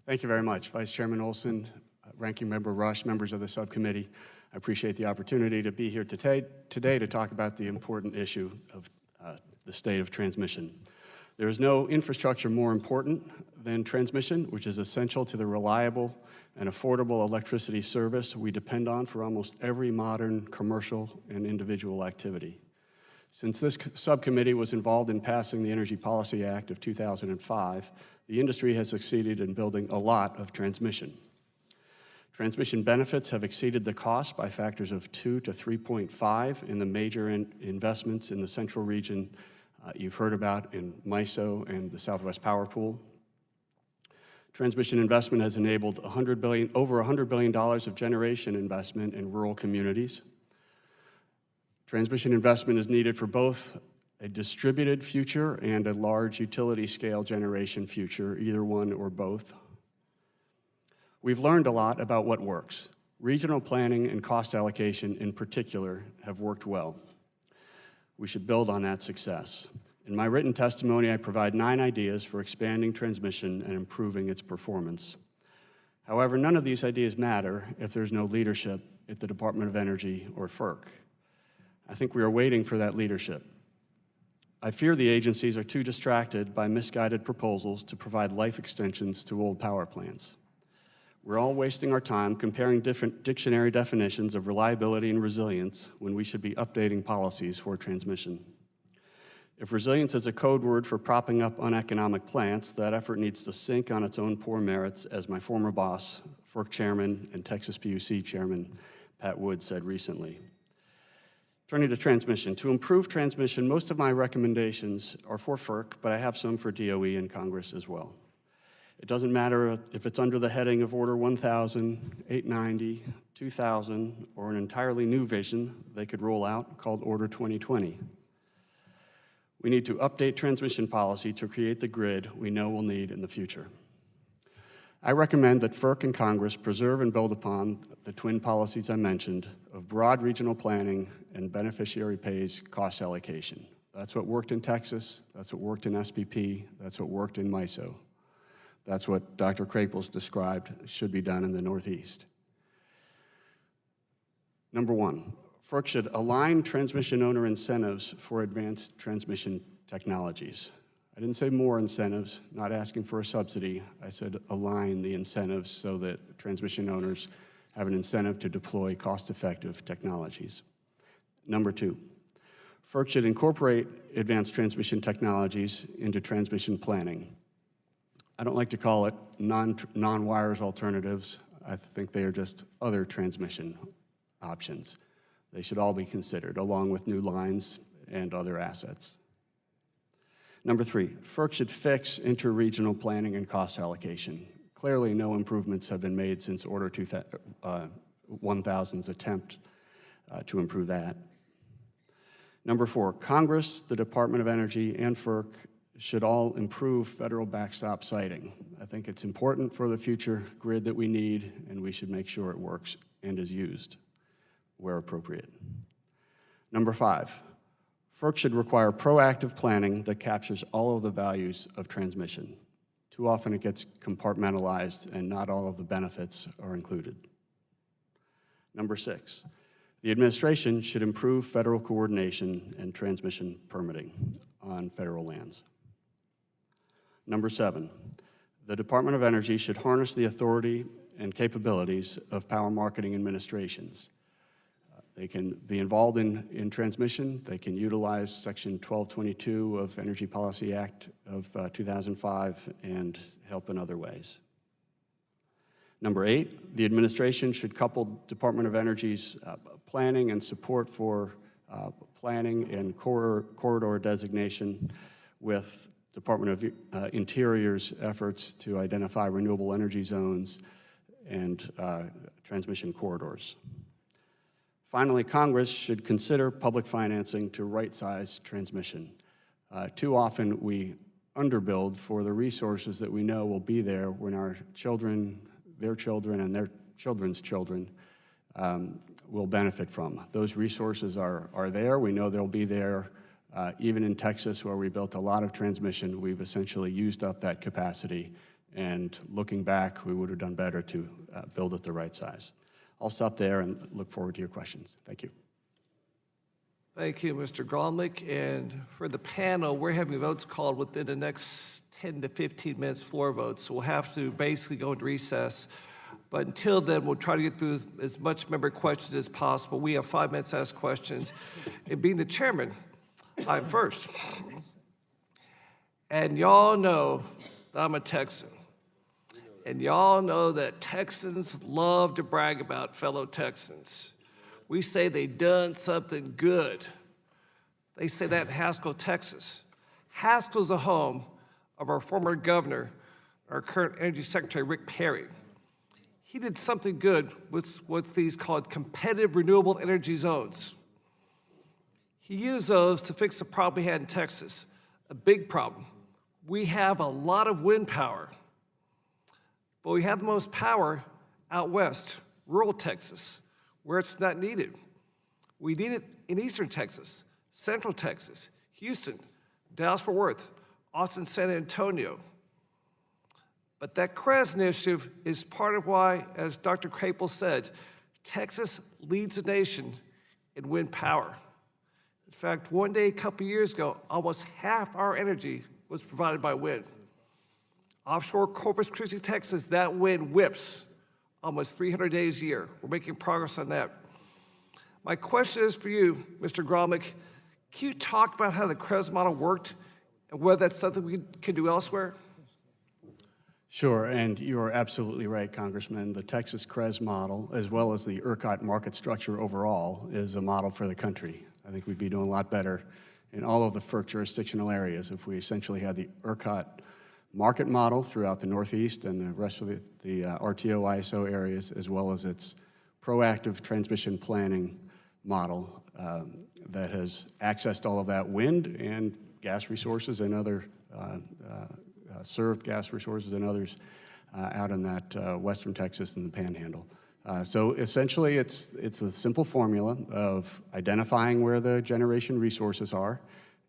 Thank you very much, Vice Chairman Olson, Ranking Member Rush, members of the subcommittee. I appreciate the opportunity to be here today to talk about the important issue of the state of transmission. There is no infrastructure more important than transmission, which is essential to the reliable and affordable electricity service we depend on for almost every modern commercial and individual activity. Since this subcommittee was involved in passing the Energy Policy Act of 2005, the industry has succeeded in building a lot of transmission. Transmission benefits have exceeded the cost by factors of 2 to 3.5 in the major investments in the central region you've heard about in MISO and the Southwest Power Pool. Transmission investment has enabled over $100 billion of generation investment in rural communities. Transmission investment is needed for both a distributed future and a large utility scale generation future, either one or both. We've learned a lot about what works. Regional planning and cost allocation in particular have worked well. We should build on that success. In my written testimony, I provide 9 ideas for expanding transmission and improving its performance. However, none of these ideas matter if there's no leadership at the Department of Energy or FERC. I think we are waiting for that leadership. I fear the agencies are too distracted by misguided proposals to provide life extensions to old power plants. We're all wasting our time comparing different dictionary definitions of reliability and resilience when we should be updating policies for transmission. If resilience is a code word for propping up uneconomic plants, that effort needs to sink on its own poor merits, as my former boss, FERC Chairman and Texas PUC Chairman Pat Wood said recently. Turning to transmission. To improve transmission, most of my recommendations are for FERC, but I have some for DOE and Congress as well. It doesn't matter if it's under the heading of Order 1000, 890, 2000, or an entirely new vision they could roll out called Order 2020. We need to update transmission policy to create the grid we know we'll need in the future. I recommend that FERC and Congress preserve and build upon the twin policies I mentioned of broad regional planning and beneficiary pays cost allocation. That's what worked in Texas, that's what worked in SPP, that's what worked in MISO. That's what Dr. Krapels described should be done in the Northeast. Number 1, FERC should align transmission owner incentives for advanced transmission technologies. I didn't say more incentives, not asking for a subsidy. I said align the incentives so that transmission owners have an incentive to deploy cost-effective technologies. Number 2, FERC should incorporate advanced transmission technologies into transmission planning. I don't like to call it non-wires alternatives. I think they are just other transmission options. They should all be considered, along with new lines and other assets. Number 3, FERC should fix interregional planning and cost allocation. Clearly, no improvements have been made since Order 1000's attempt to improve that. Number 4, Congress, the Department of Energy, and FERC should all improve federal backstop siting. I think it's important for the future grid that we need, and we should make sure it works and is used where appropriate. Number 5, FERC should require proactive planning that captures all of the values of transmission. Too often it gets compartmentalized and not all of the benefits are included. Number 6, the administration should improve federal coordination and transmission permitting on federal lands. Number 7, the Department of Energy should harness the authority and capabilities of power marketing administrations. They can be involved in transmission. They can utilize Section 1222 of Energy Policy Act of 2005 and help in other ways. Number 8, the administration should couple Department of Energy's planning and support for planning and corridor designation with Department of Interior's efforts to identify renewable energy zones and transmission corridors. Finally, Congress should consider public financing to right-size transmission. Too often, we underbuild for the resources that we know will be there when our children, their children, and their children's children will benefit from. Those resources are there. We know they'll be there. Even in Texas, where we built a lot of transmission, we've essentially used up that capacity. And looking back, we would have done better to build it the right size. I'll stop there and look forward to your questions. Thank you. Thank you, Mr. Gromlich. And for the panel, we're having votes called within the next 10 to 15 minutes, floor votes. So we'll have to basically go into recess. But until then, we'll try to get through as much member questions as possible. We have 5 minutes to ask questions. And being the chairman, I'm first. And y'all know that I'm a Texan. And y'all know that Texans love to brag about fellow Texans. We say they done something good. They say that in Haskell, Texas. Haskell's the home of our former governor, our current energy secretary, Rick Perry. He did something good with what these called competitive renewable energy zones. He used those to fix the problem we had in Texas, a big problem. We have a lot of wind power, but we have the most power out west, rural Texas, where it's not needed. We need it in eastern Texas, central Texas, Houston, Dallas-Fort Worth, Austin, San Antonio. But that CREZ initiative is part of why, as Dr. Crapel said, Texas leads the nation in wind power. In fact, one day a couple years ago, almost half our energy was provided by wind. Offshore Corpus Christi, Texas, that wind whips almost 300 days a year. We're making progress on that. My question is for you, Mr. Gromlich. Can you talk about how the CREZ model worked and whether that's something we can do elsewhere? Sure, and you are absolutely right, Congressman. The Texas CREZ model, as well as the ERCOT market structure overall, is a model for the country. I think we'd be doing a lot better in all of the FERC jurisdictional areas if we essentially had the ERCOT market model throughout the Northeast and the rest of the RTO ISO areas, as well as its proactive transmission planning model that has accessed all of that wind and gas resources and other served gas resources and others out in that western Texas and the Panhandle. So essentially, it's a simple formula of identifying where the generation resources are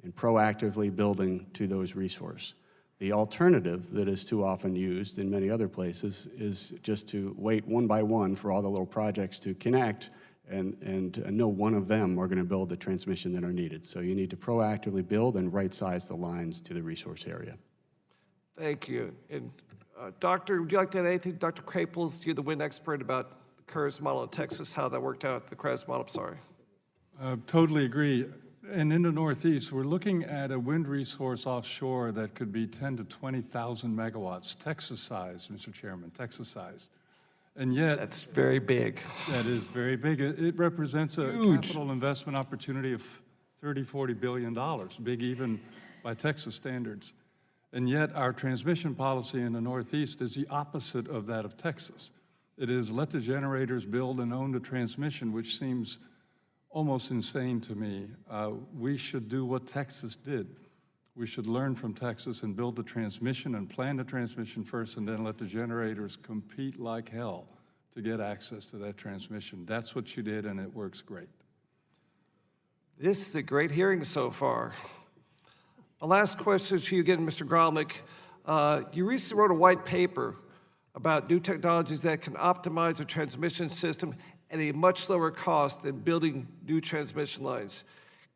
and proactively building to those resources. The alternative that is too often used in many other places is just to wait one by one for all the little projects to connect and no one of them are going to build the transmission that are needed. So you need to proactively build and right-size the lines to the resource area. Thank you. And Doctor, would you like to add anything? Dr. Craples, you're the wind expert about the CREZ model in Texas, how that worked out, the CREZ model, sorry. Totally agree. And in the Northeast, we're looking at a wind resource offshore that could be 10 to 20,000 megawatts, Texas-sized, Mr. Chairman, Texas-sized. And yet— That's very big. That is very big. It represents a capital investment opportunity of $30–40 billion, big even by Texas standards. And yet our transmission policy in the Northeast is the opposite of that of Texas. It is let the generators build and own the transmission, which seems almost insane to me. We should do what Texas did. We should learn from Texas and build the transmission and plan the transmission first and then let the generators compete like hell to get access to that transmission. That's what you did, and it works great. This is a great hearing so far. My last question to you again, Mr. Gromlich. You recently wrote a white paper about new technologies that can optimize the transmission system at a much lower cost than building new transmission lines.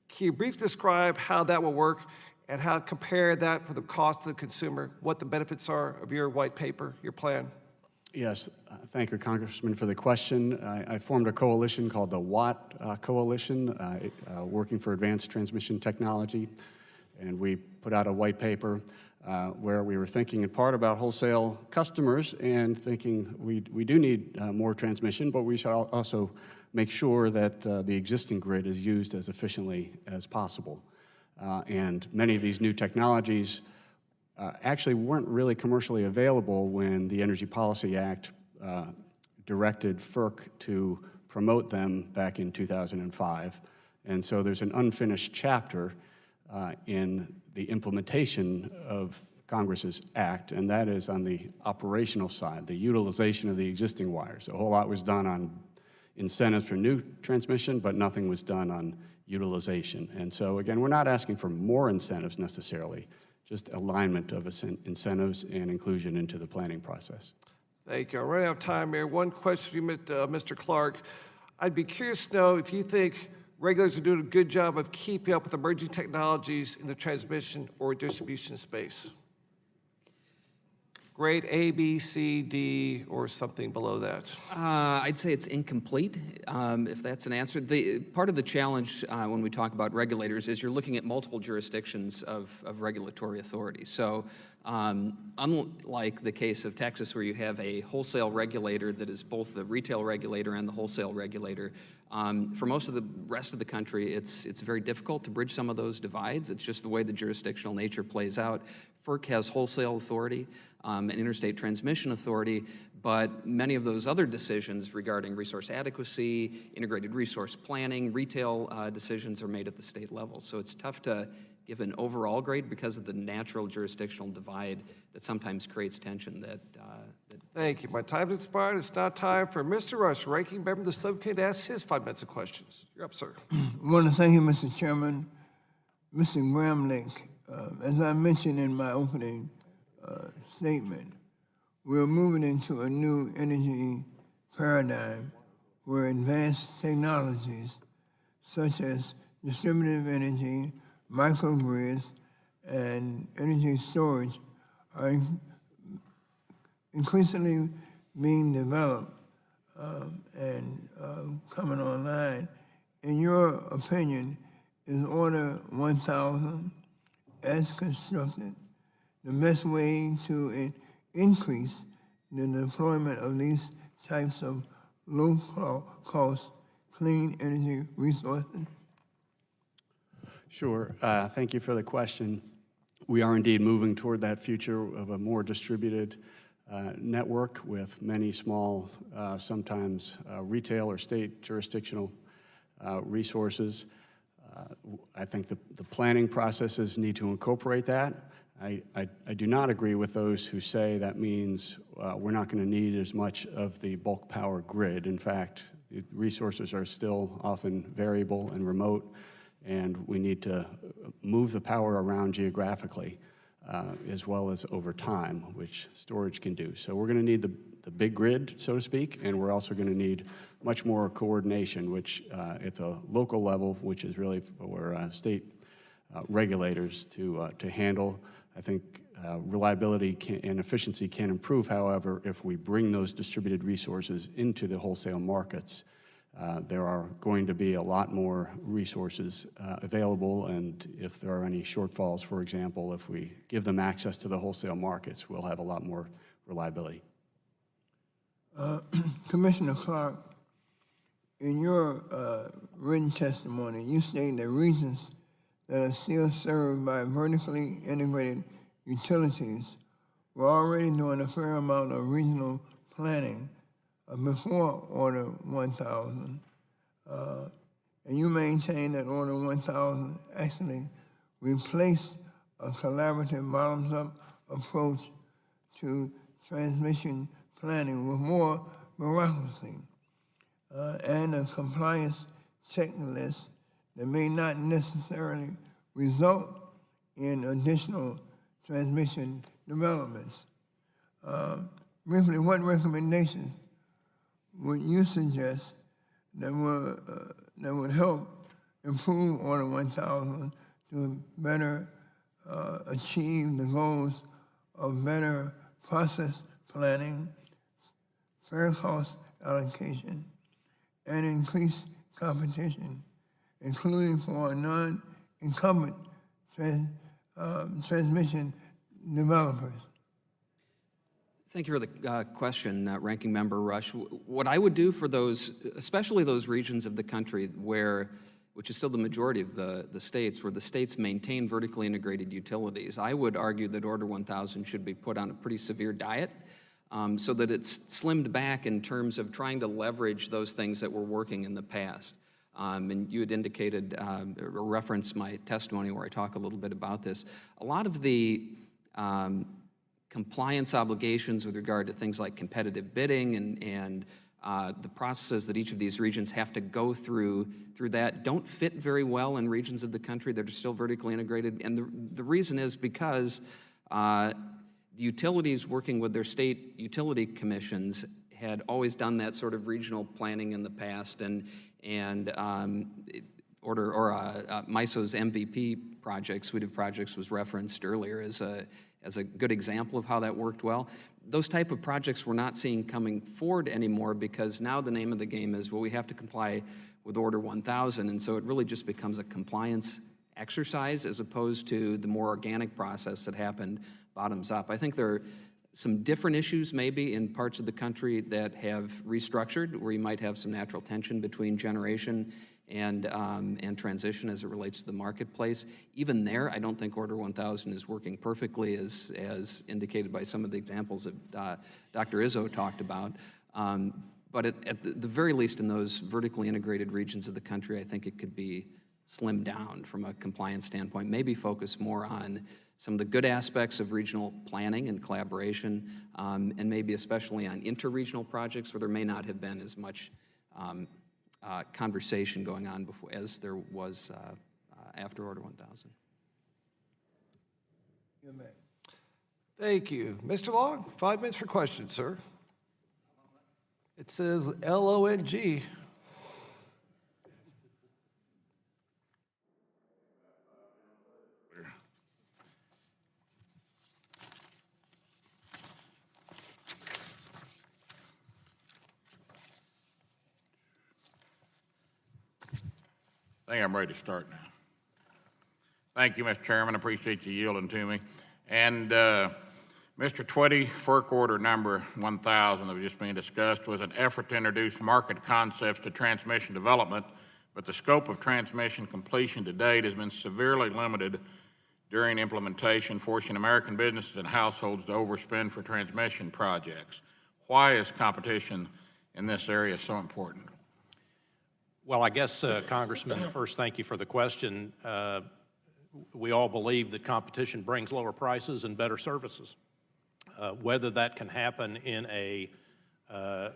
Can you briefly describe how that will work and how compare that for the cost to the consumer, what the benefits are of your white paper, your plan? Yes, thank you, Congressman, for the question. I formed a coalition called the WATT Coalition, working for advanced transmission technology, and we put out a white paper where we were thinking in part about wholesale customers and thinking we do need more transmission, but we should also make sure that the existing grid is used as efficiently as possible. And many of these new technologies actually weren't really commercially available when the Energy Policy Act directed FERC to promote them back in 2005. And so there's an unfinished chapter in the implementation of Congress's act, and that is on the operational side, the utilization of the existing wires. A whole lot was done on incentives for new transmission, but nothing was done on utilization. And so again, we're not asking for more incentives necessarily, just alignment of incentives and inclusion into the planning process. Thank you. I'm running out of time here. One question for you, Mr. Clark. I'd be curious to know if you think regulators are doing a good job of keeping up with emerging technologies in the transmission or distribution space. Grade A, B, C, D, or something below that. I'd say it's incomplete, if that's an answer. Part of the challenge when we talk about regulators is you're looking at multiple jurisdictions of regulatory authority. So unlike the case of Texas, where you have a wholesale regulator that is both the retail regulator and the wholesale regulator, for most of the rest of the country, it's very difficult to bridge some of those divides. It's just the way the jurisdictional nature plays out. FERC has wholesale authority and interstate transmission authority, but many of those other decisions regarding resource adequacy, integrated resource planning, retail decisions are made at the state level. So it's tough to give an overall grade because of the natural jurisdictional divide that sometimes creates tension that Thank you. My time's expired. It's now time for Mr. Rush, ranking member of the subcommittee, to ask his 5 minutes of questions. You're up, sir. I want to thank you, Mr. Chairman. Mr. Graham Link, as I mentioned in my opening statement, we're moving into a new energy paradigm where advanced technologies such as distributed energy, microgrids, and energy storage are increasingly being developed and coming online. In your opinion, is Order 1000 as constructed the best way to increase the deployment of these types of low-cost, clean energy resources? Sure. Thank you for the question. We are indeed moving toward that future of a more distributed network with many small, sometimes retail or state jurisdictional resources. I think the planning processes need to incorporate that. I do not agree with those who say that means we're not going to need as much of the bulk power grid. In fact, the resources are still often variable and remote, and we need to move the power around geographically as well as over time, which storage can do. So we're going to need the big grid, so to speak, and we're also going to need much more coordination, which at the local level, which is really for state regulators to handle. I think reliability and efficiency can improve, however, if we bring those distributed resources into the wholesale markets. There are going to be a lot more resources available, and if there are any shortfalls, for example, if we give them access to the wholesale markets, we'll have a lot more reliability. Commissioner Clark, in your written testimony, you state that regions that are still served by vertically integrated utilities were already doing a fair amount of regional planning before Order 1000, and you maintain that Order 1000 actually replaced a collaborative bottoms-up approach to transmission planning with more bureaucracy and a compliance checklist that may not necessarily result in additional transmission developments. Briefly, what recommendations would you suggest that would help improve Order 1000 to better achieve the goals of better process planning, fair cost allocation, and increased competition, including for non-incumbent transmission developers. Thank you for the question, Ranking Member Rush. What I would do for those, especially those regions of the country which is still the majority of the states, where the states maintain vertically integrated utilities, I would argue that Order 1000 should be put on a pretty severe diet so that it's slimmed back in terms of trying to leverage those things that were working in the past. And you had indicated, or referenced my testimony where I talk a little bit about this. A lot of the compliance obligations with regard to things like competitive bidding and the processes that each of these regions have to go through that don't fit very well in regions of the country that are still vertically integrated. And the reason is because the utilities working with their state utility commissions had always done that sort of regional planning in the past, and MISO's MVP project, suite of projects, was referenced earlier as a good example of how that worked well. Those type of projects we're not seeing coming forward anymore because now the name of the game is, well, we have to comply with Order 1000, and so it really just becomes a compliance exercise as opposed to the more organic process that happened bottoms up. I think there are some different issues maybe in parts of the country that have restructured, where you might have some natural tension between generation and transition as it relates to the marketplace. Even there, I don't think Order 1000 is working perfectly as indicated by some of the examples that Dr. Izzo talked about. But at the very least in those vertically integrated regions of the country, I think it could be slimmed down from a compliance standpoint, maybe focus more on some of the good aspects of regional planning and collaboration, and maybe especially on interregional projects where there may not have been as much conversation going on before as there was after Order 1000. Thank you. Mr. Long, 5 minutes for questions, sir. It says LONG. I think I'm ready to start now. Thank you, Mr. Chairman. I appreciate you yielding to me. And Mr. Twitty, FERC Order number 1000 that was just being discussed was an effort to introduce market concepts to transmission development, but the scope of transmission completion to date has been severely limited during implementation, forcing American businesses and households to overspend for transmission projects. Why is competition in this area so important? Well, I guess, Congressman, first, thank you for the question. We all believe that competition brings lower prices and better services. Whether that can happen in a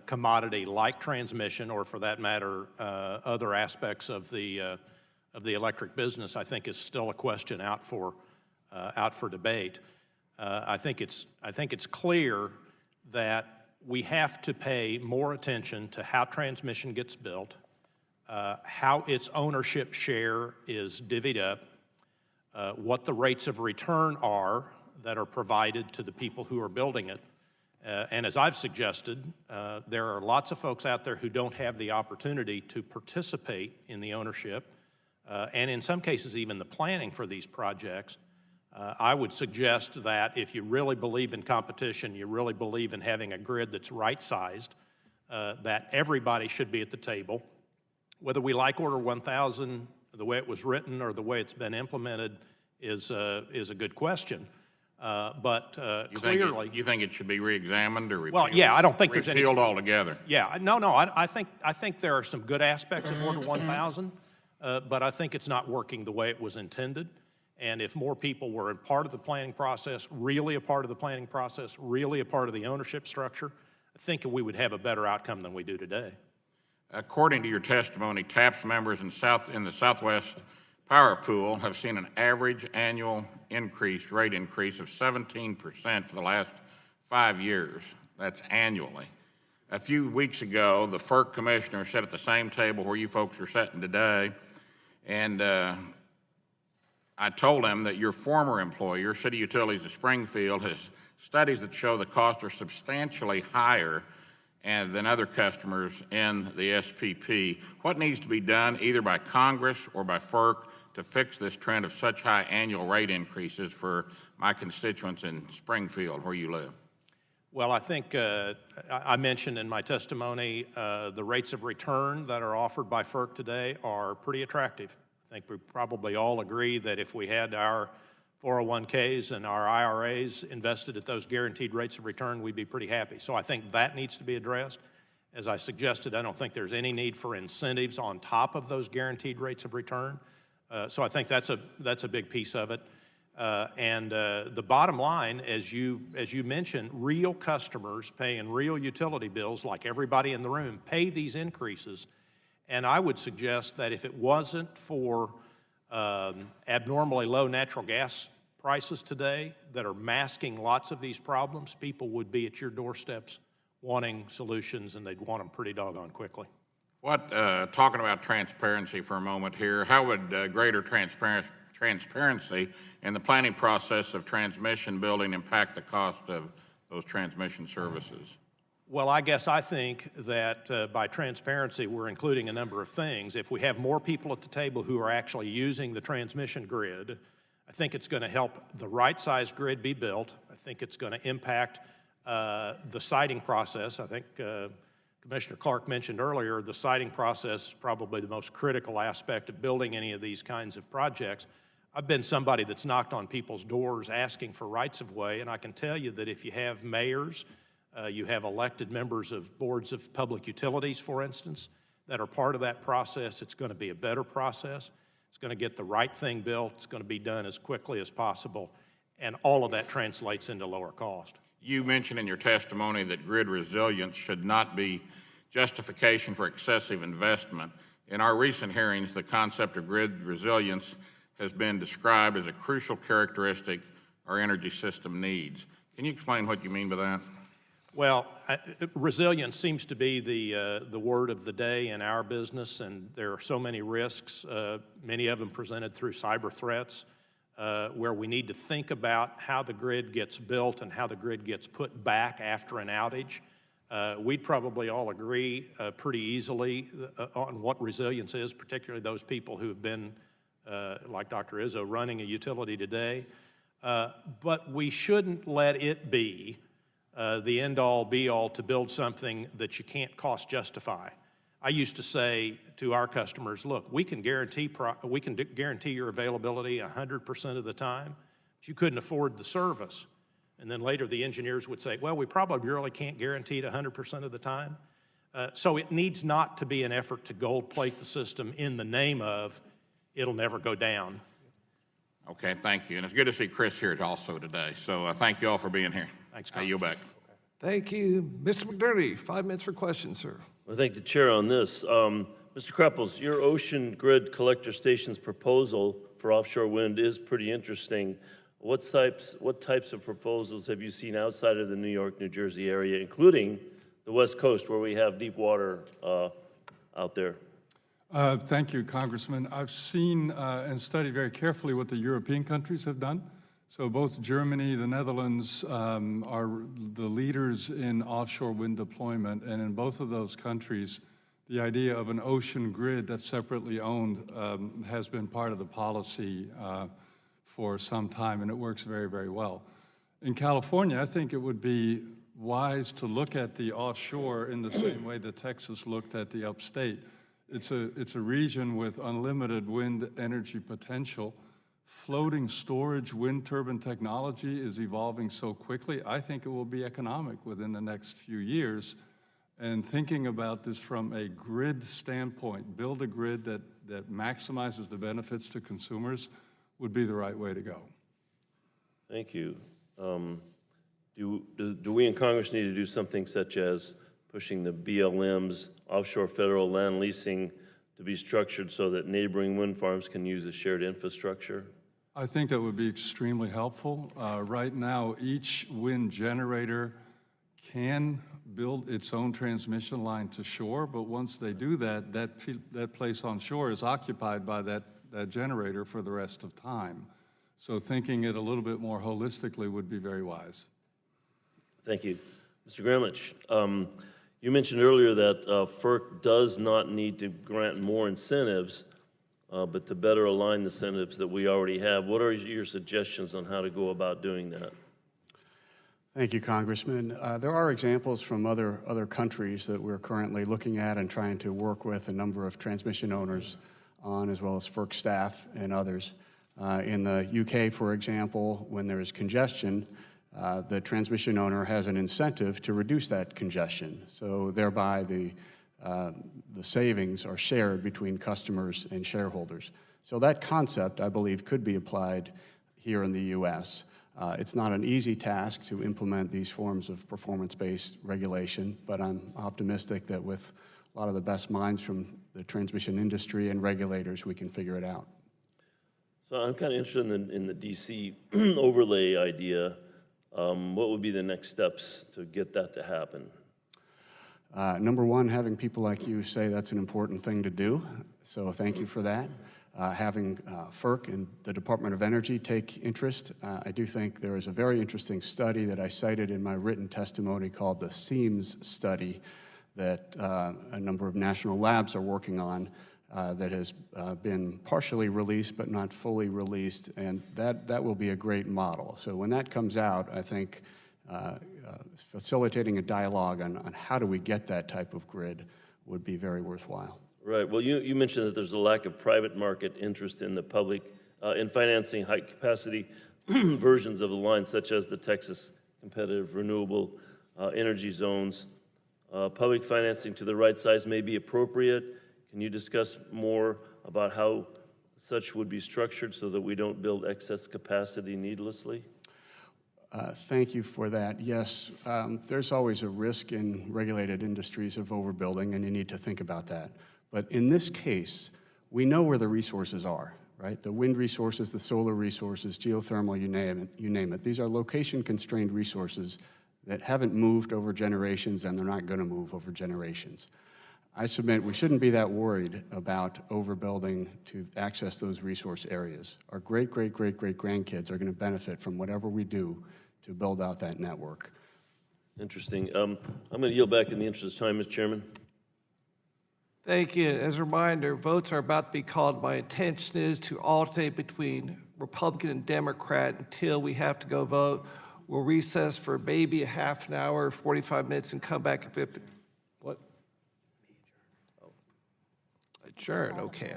commodity like transmission, or for that matter, other aspects of the electric business, I think is still a question out for debate. I think it's clear that we have to pay more attention to how transmission gets built, how its ownership share is divvied up, what the rates of return are that are provided to the people who are building it. And as I've suggested, there are lots of folks out there who don't have the opportunity to participate in the ownership, and in some cases even the planning for these projects. I would suggest that if you really believe in competition, you really believe in having a grid that's right-sized, that everybody should be at the table. Whether we like Order 1000, the way it was written, or the way it's been implemented is a good question. But clearly, you think it should be re-examined or repealed? Well, yeah, I don't think there's any repealed altogether. Yeah, no. I think there are some good aspects of Order 1000, but I think it's not working the way it was intended. And if more people were a part of the planning process, really a part of the planning process, really a part of the ownership structure, I think we would have a better outcome than we do today. According to your testimony, TAPS members in the Southwest Power Pool have seen an average annual rate increase of 17% for the last 5 years. That's annually. A few weeks ago, the FERC commissioner sat at the same table where you folks are sitting today, and I told him that your former employer, City Utilities of Springfield, has studies that show the costs are substantially higher and than other customers in the SPP. What needs to be done either by Congress or by FERC to fix this trend of such high annual rate increases for my constituents in Springfield, where you live? Well, I think I mentioned in my testimony the rates of return that are offered by FERC today are pretty attractive. I think we probably all agree that if we had our 401ks and our IRAs invested at those guaranteed rates of return, we'd be pretty happy. So I think that needs to be addressed. As I suggested, I don't think there's any need for incentives on top of those guaranteed rates of return. So I think that's a big piece of it. The bottom line, as you mentioned, real customers paying real utility bills, like everybody in the room, pay these increases. And I would suggest that if it wasn't for abnormally low natural gas prices today that are masking lots of these problems, people would be at your doorsteps wanting solutions, and they'd want them pretty doggone quickly. Talking about transparency for a moment here, how would greater transparency in the planning process of transmission building impact the cost of those transmission services? Well, I guess I think that by transparency, we're including a number of things. If we have more people at the table who are actually using the transmission grid, I think it's going to help the right-sized grid be built. I think it's going to impact the siting process. I think Commissioner Clark mentioned earlier, the siting process is probably the most critical aspect of building any of these kinds of projects. I've been somebody that's knocked on people's doors asking for rights-of-way, and I can tell you that if you have mayors, you have elected members of boards of public utilities, for instance, that are part of that process, it's going to be a better process. It's going to get the right thing built. It's going to be done as quickly as possible, and all of that translates into lower cost. You mentioned in your testimony that grid resilience should not be justification for excessive investment. In our recent hearings, the concept of grid resilience has been described as a crucial characteristic our energy system needs. Can you explain what you mean by that? Well, resilience seems to be the word of the day in our business, and there are so many risks, many of them presented through cyber threats, where we need to think about how the grid gets built and how the grid gets put back after an outage. We'd probably all agree pretty easily on what resilience is, particularly those people who have been, like Dr. Izzo, running a utility today. But we shouldn't let it be the end-all, be-all to build something that you can't cost justify. I used to say to our customers, look, we can guarantee your availability 100% of the time, but you couldn't afford the service. And then later the engineers would say, well, we probably really can't guarantee it 100% of the time. So it needs not to be an effort to gold plate the system in the name of it'll never go down. Okay, thank you. And it's good to see Chris here also today. So thank you all for being here. Thanks, I yield back. Thank you. Mr. McDermott, 5 minutes for questions, sir. I thank the chair on this. Mr. Kreppels, your ocean grid collector stations proposal for offshore wind is pretty interesting. What types of proposals have you seen outside of the New York, New Jersey area, including the West Coast, where we have deep water out there? Thank you, Congressman. I've seen and studied very carefully what the European countries have done. So both Germany, the Netherlands are the leaders in offshore wind deployment, and in both of those countries, the idea of an ocean grid that's separately owned has been part of the policy for some time, and it works very, very well. In California, I think it would be wise to look at the offshore in the same way that Texas looked at the upstate. It's a region with unlimited wind energy potential. Floating storage wind turbine technology is evolving so quickly, I think it will be economic within the next few years. And thinking about this from a grid standpoint, build a grid that maximizes the benefits to consumers would be the right way to go. Thank you. Do we in Congress need to do something such as pushing the BLM's offshore federal land leasing to be structured so that neighboring wind farms can use a shared infrastructure? I think that would be extremely helpful. Right now, each wind generator can build its own transmission line to shore, but once they do that, that place on shore is occupied by that generator for the rest of time. So thinking it a little bit more holistically would be very wise. Thank you. Mr. Gramlich, You mentioned earlier that FERC does not need to grant more incentives, but to better align the incentives that we already have. What are your suggestions on how to go about doing that? Thank you, Congressman. There are examples from other countries that we're currently looking at and trying to work with a number of transmission owners on, as well as FERC staff and others. In the UK, for example, when there is congestion, the transmission owner has an incentive to reduce that congestion. So thereby the savings are shared between customers and shareholders. So that concept, I believe, could be applied here in the U.S. It's not an easy task to implement these forms of performance-based regulation, but I'm optimistic that with a lot of the best minds from the transmission industry and regulators, we can figure it out. So I'm kind of interested in the DC overlay idea. What would be the next steps to get that to happen? Number one, having people like you say that's an important thing to do, so thank you for that. Having FERC and the Department of Energy take interest. I do think there is a very interesting study that I cited in my written testimony called the SEAMS study that a number of national labs are working on that has been partially released but not fully released, and that will be a great model. So when that comes out, I think facilitating a dialogue on how do we get that type of grid would be very worthwhile. Right. Well, you mentioned that there's a lack of private market interest in the public in financing high-capacity versions of the line, such as the Texas Competitive Renewable Energy Zones. Public financing to the right size may be appropriate. Can you discuss more about how such would be structured so that we don't build excess capacity needlessly? Thank you for that. Yes, there's always a risk in regulated industries of overbuilding, and you need to think about that. But in this case, we know where the resources are, right? The wind resources, the solar resources, geothermal, you name it. These are location-constrained resources that haven't moved over generations, and they're not going to move over generations. I submit we shouldn't be that worried about overbuilding to access those resource areas. Our great-great-great-great-grandkids are going to benefit from whatever we do to build out that network. Interesting. I'm going to yield back in the interest of time, Mr. Chairman. Thank you. As a reminder, votes are about to be called. My intention is to alternate between Republican and Democrat until we have to go vote. We'll recess for maybe a half an hour, 45 minutes, and come back if we have to. What? Oh. Adjourn, okay.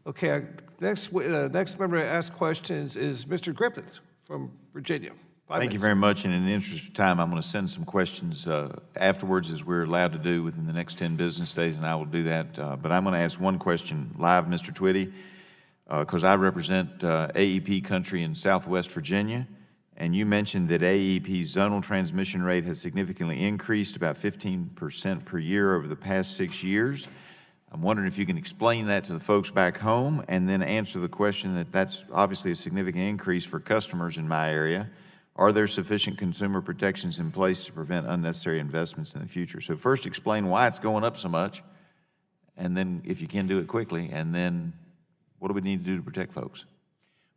Okay, next member to ask questions is Mr. Griffith from Virginia. Thank you very much, and in the interest of time, I'm going to send some questions afterwards, as we're allowed to do within the next 10 business days, and I will do that. But I'm going to ask one question live, Mr. Twitty, because I represent AEP country in Southwest Virginia, and you mentioned that AEP's zonal transmission rate has significantly increased about 15% per year over the past 6 years. I'm wondering if you can explain that to the folks back home, and then answer the question that's obviously a significant increase for customers in my area. Are there sufficient consumer protections in place to prevent unnecessary investments in the future? So first explain why it's going up so much, and then if you can do it quickly, and then what do we need to do to protect folks?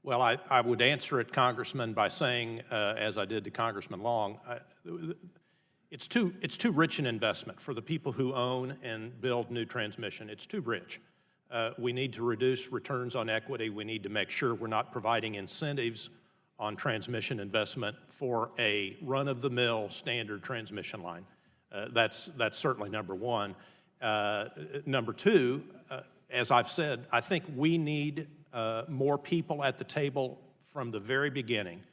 Well, I would answer it, Congressman, by saying, as I did to Congressman Long, it's too rich an investment for the people who own and build new transmission. It's too rich. We need to reduce returns on equity. We need to make sure we're not providing incentives on transmission investment for a run-of-the-mill standard transmission line. That's certainly number one. Number two, as I've said, I think we need more people at the table from the very beginning.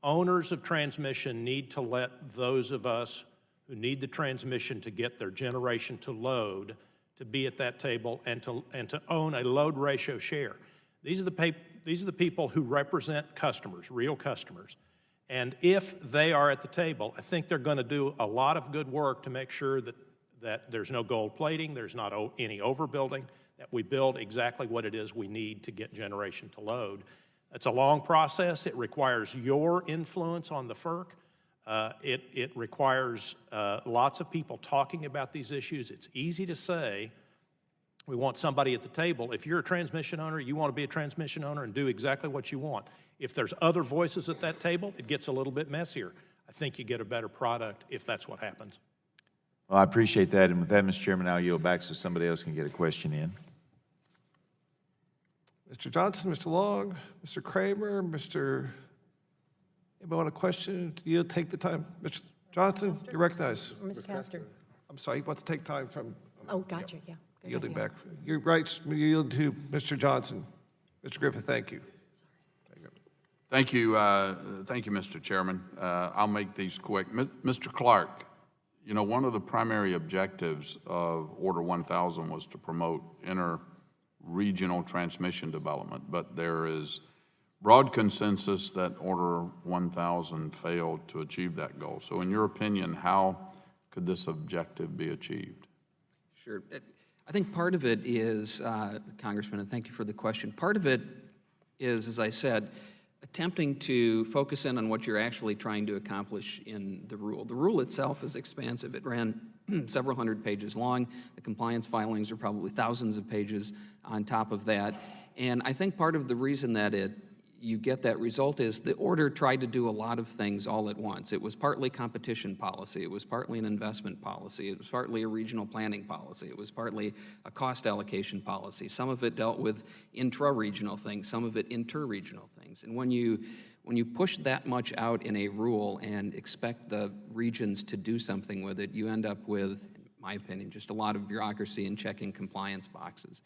Owners of transmission need to let those of us who need the transmission to get their generation to load to be at that table and to own a load ratio share. These are the people who represent customers, real customers. And if they are at the table, I think they're going to do a lot of good work to make sure that there's no gold plating, there's not any overbuilding, that we build exactly what it is we need to get generation to load. It's a long process. It requires your influence on the FERC. It requires lots of people talking about these issues. It's easy to say, we want somebody at the table. If you're a transmission owner, you want to be a transmission owner and do exactly what you want. If there's other voices at that table, it gets a little bit messier. I I think you get a better product if that's what happens. Well, I appreciate that, and with that, Mr. Chairman, I'll yield back so somebody else can get a question in. Mr. Johnson, Mr. Long, Mr. Kramer, anybody want a question? You'll take the time. Mr. Johnson, you're recognized. Ms. Castor. I'm sorry, he wants to take time from Oh, gotcha, yeah. Good yielding idea. back. You're right, you yield to Mr. Johnson. Mr. Griffith, thank you. Thank you, Mr. Chairman. I'll make these quick. Mr. Clark, you know, one of the primary objectives of Order 1000 was to promote inter-regional transmission development, but there is broad consensus that Order 1000 failed to achieve that goal. So in your opinion, how could this objective be achieved? Sure. I think part of it is, Congressman, and thank you for the question, part of it is, as I said, attempting to focus in on what you're actually trying to accomplish in the rule. The rule itself is expansive. It ran several hundred pages long. The compliance filings are probably thousands of pages on top of that. And I think part of the reason that you get that result is the order tried to do a lot of things all at once. It was partly competition policy. It was partly an investment policy. It was partly a regional planning policy. It was partly a cost allocation policy. Some of it dealt with intra-regional things, some of it inter-regional things. And when you push that much out in a rule and expect the regions to do something with it, you end up with, in my opinion, just a lot of bureaucracy and checking compliance boxes.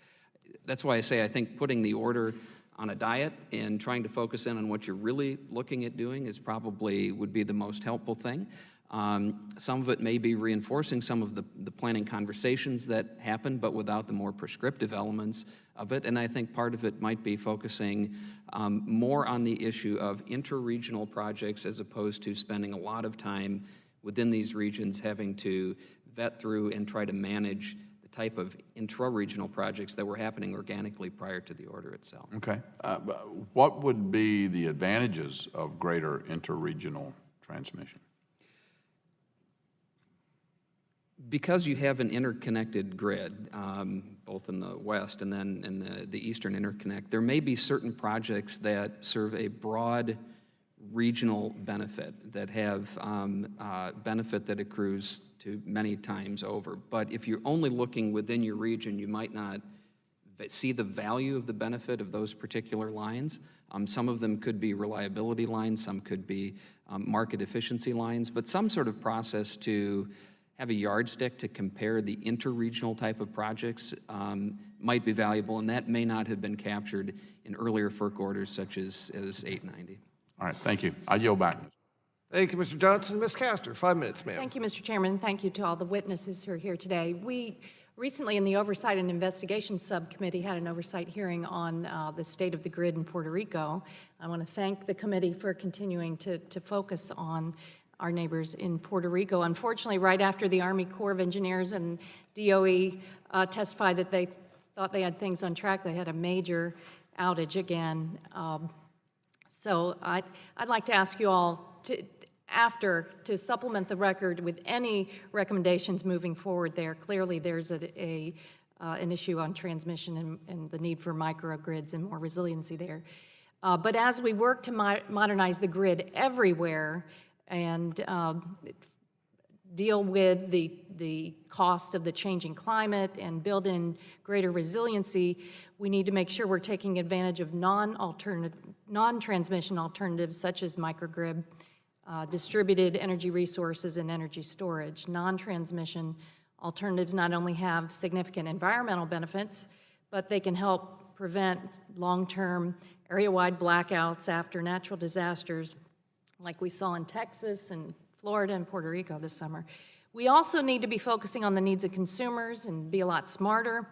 That's why I say I think putting the order on a diet and trying to focus in on what you're really looking at doing would be the most helpful thing. Some of it may be reinforcing some of the planning conversations that happen, but without the more prescriptive elements of it. And I think part of it might be focusing more on the issue of inter-regional projects as opposed to spending a lot of time within these regions having to vet through and try to manage the type of intra-regional projects that were happening organically prior to the order itself. Okay. What would be the advantages of greater inter-regional transmission? Because you have an interconnected grid, both in the west and then in the eastern interconnect, there may be certain projects that serve a broad regional benefit that have benefit that accrues to many times over. But if you're only looking within your region, you might not see the value of the benefit of those particular lines. Some of them could be reliability lines, some could be market efficiency lines, but some sort of process to have a yardstick to compare the inter-regional type of projects might be valuable, and that may not have been captured in earlier FERC orders such as 890. All right, thank you. I yield back. Thank you, Mr. Johnson. Ms. Castor, 5 minutes, ma'am. Thank you, Mr. Chairman. Thank you to all the witnesses who are here today. We recently in the Oversight and Investigation Subcommittee had an oversight hearing on the state of the grid in Puerto Rico. I want to thank the committee for continuing to focus on our neighbors in Puerto Rico. Unfortunately, right after the Army Corps of Engineers and DOE testified that they thought they had things on track, they had a major outage again. So I'd like to ask you all to supplement the record with any recommendations moving forward there. Clearly, there's an issue on transmission and the need for microgrids and more resiliency there. But as we work to modernize the grid everywhere and deal with the cost of the changing climate and build in greater resiliency, we need to make sure we're taking advantage of non-transmission alternatives such as microgrid, distributed energy resources, and energy storage. Non-transmission alternatives not only have significant environmental benefits, but they can help prevent long-term area-wide blackouts after natural disasters like we saw in Texas and Florida and Puerto Rico this summer. We also need to be focusing on the needs of consumers and be a lot smarter.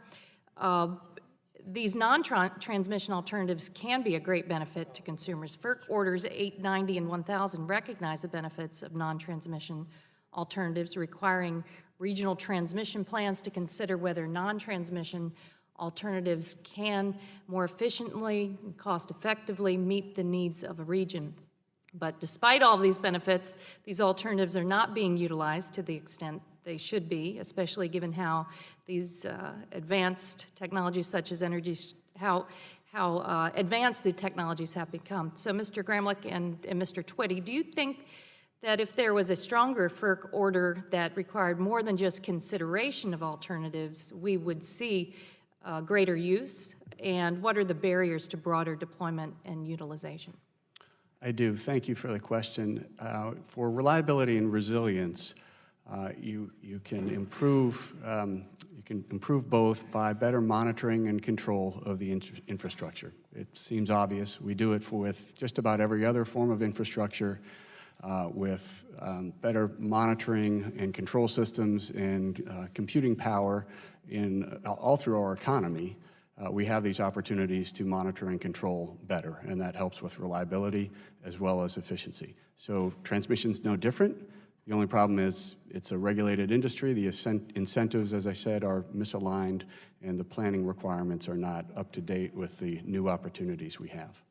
These non-transmission alternatives can be a great benefit to consumers. FERC orders 890 and 1000 recognize the benefits of non-transmission alternatives, requiring regional transmission plans to consider whether non-transmission alternatives can more efficiently and cost-effectively meet the needs of a region. But despite all of these benefits, these alternatives are not being utilized to the extent they should be, especially given how these advanced technologies such as energy, how advanced the technologies have become. So Mr. Gramlich and Mr. Twitty, do you think that if there was a stronger FERC order that required more than just consideration of alternatives, we would see greater use? And what are the barriers to broader deployment and utilization? I do. Thank you for the question. For reliability and resilience, you can improve both by better monitoring and control of the infrastructure. It seems obvious. We do it with just about every other form of infrastructure, with better monitoring and control systems and computing power all through our economy. We have these opportunities to monitor and control better, and that helps with reliability as well as efficiency. So transmission's no different. The only problem is it's a regulated industry. The incentives, as I said, are misaligned, and the planning requirements are not up to date with the new opportunities we have.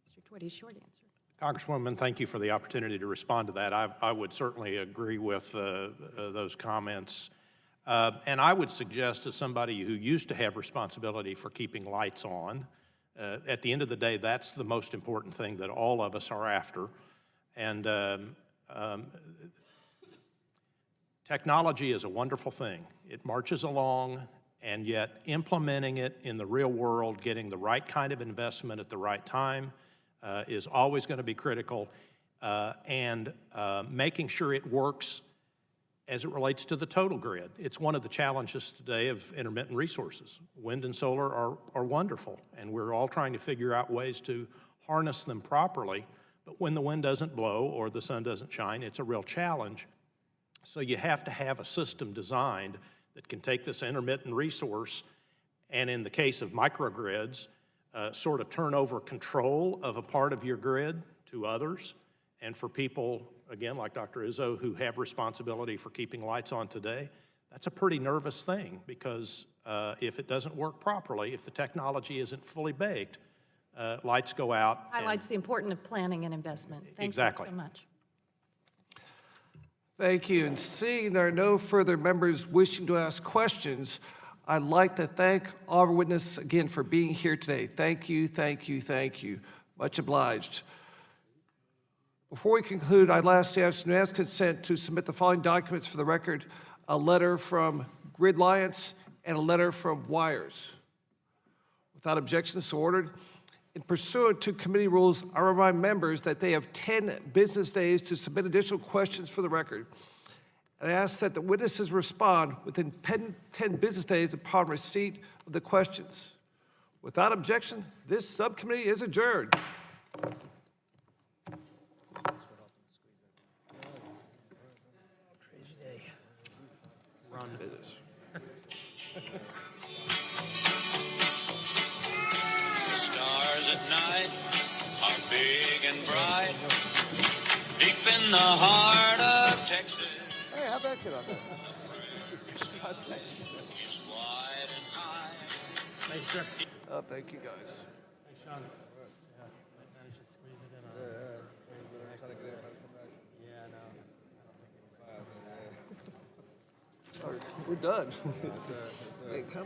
Mr. Twitty's short answer. Congresswoman, thank you for the opportunity to respond to that. I would certainly agree with those comments. And I would suggest, as somebody who used to have responsibility for keeping lights on, at the end of the day, that's the most important thing that all of us are after. And technology is a wonderful thing. It marches along, and yet implementing it in the real world, getting the right kind of investment at the right time is always going to be critical, and making sure it works as it relates to the total grid. It's one of the challenges today of intermittent resources. Wind and solar are wonderful, and we're all trying to figure out ways to harness them properly. But when the wind doesn't blow or the sun doesn't shine, it's a real challenge. So you have to have a system designed that can take this intermittent resource and, in the case of microgrids, sort of turn over control of a part of your grid to others. And for people, again, like Dr. Izzo, who have responsibility for keeping lights on today, that's a pretty nervous thing, because if it doesn't work properly, if the technology isn't fully baked, lights go out. Highlights the importance of planning and investment. Thank Exactly. you so much. Thank you. And seeing there are no further members wishing to ask questions, I'd like to thank all our witnesses again for being here today. Thank you, thank you, thank you. Much obliged. Before we conclude, I'd lastly ask unanimous consent to submit the following documents for the record: a letter from Grid Alliance and a letter from Wires. Without objection, so ordered. In pursuant to committee rules, I remind members that they have 10 business days to submit additional questions for the record. And I ask that the witnesses respond within 10 business days upon receipt of the questions. Without objection, this subcommittee is adjourned. Crazy day. Run business. Stars at night are big and bright, deep in the heart of Texas. Hey, how'd that get on there? It's wide and high. Thanks, sir. Oh, thank you, guys. Thanks, Sean. Managed to squeeze it in on. We're done. Hey, come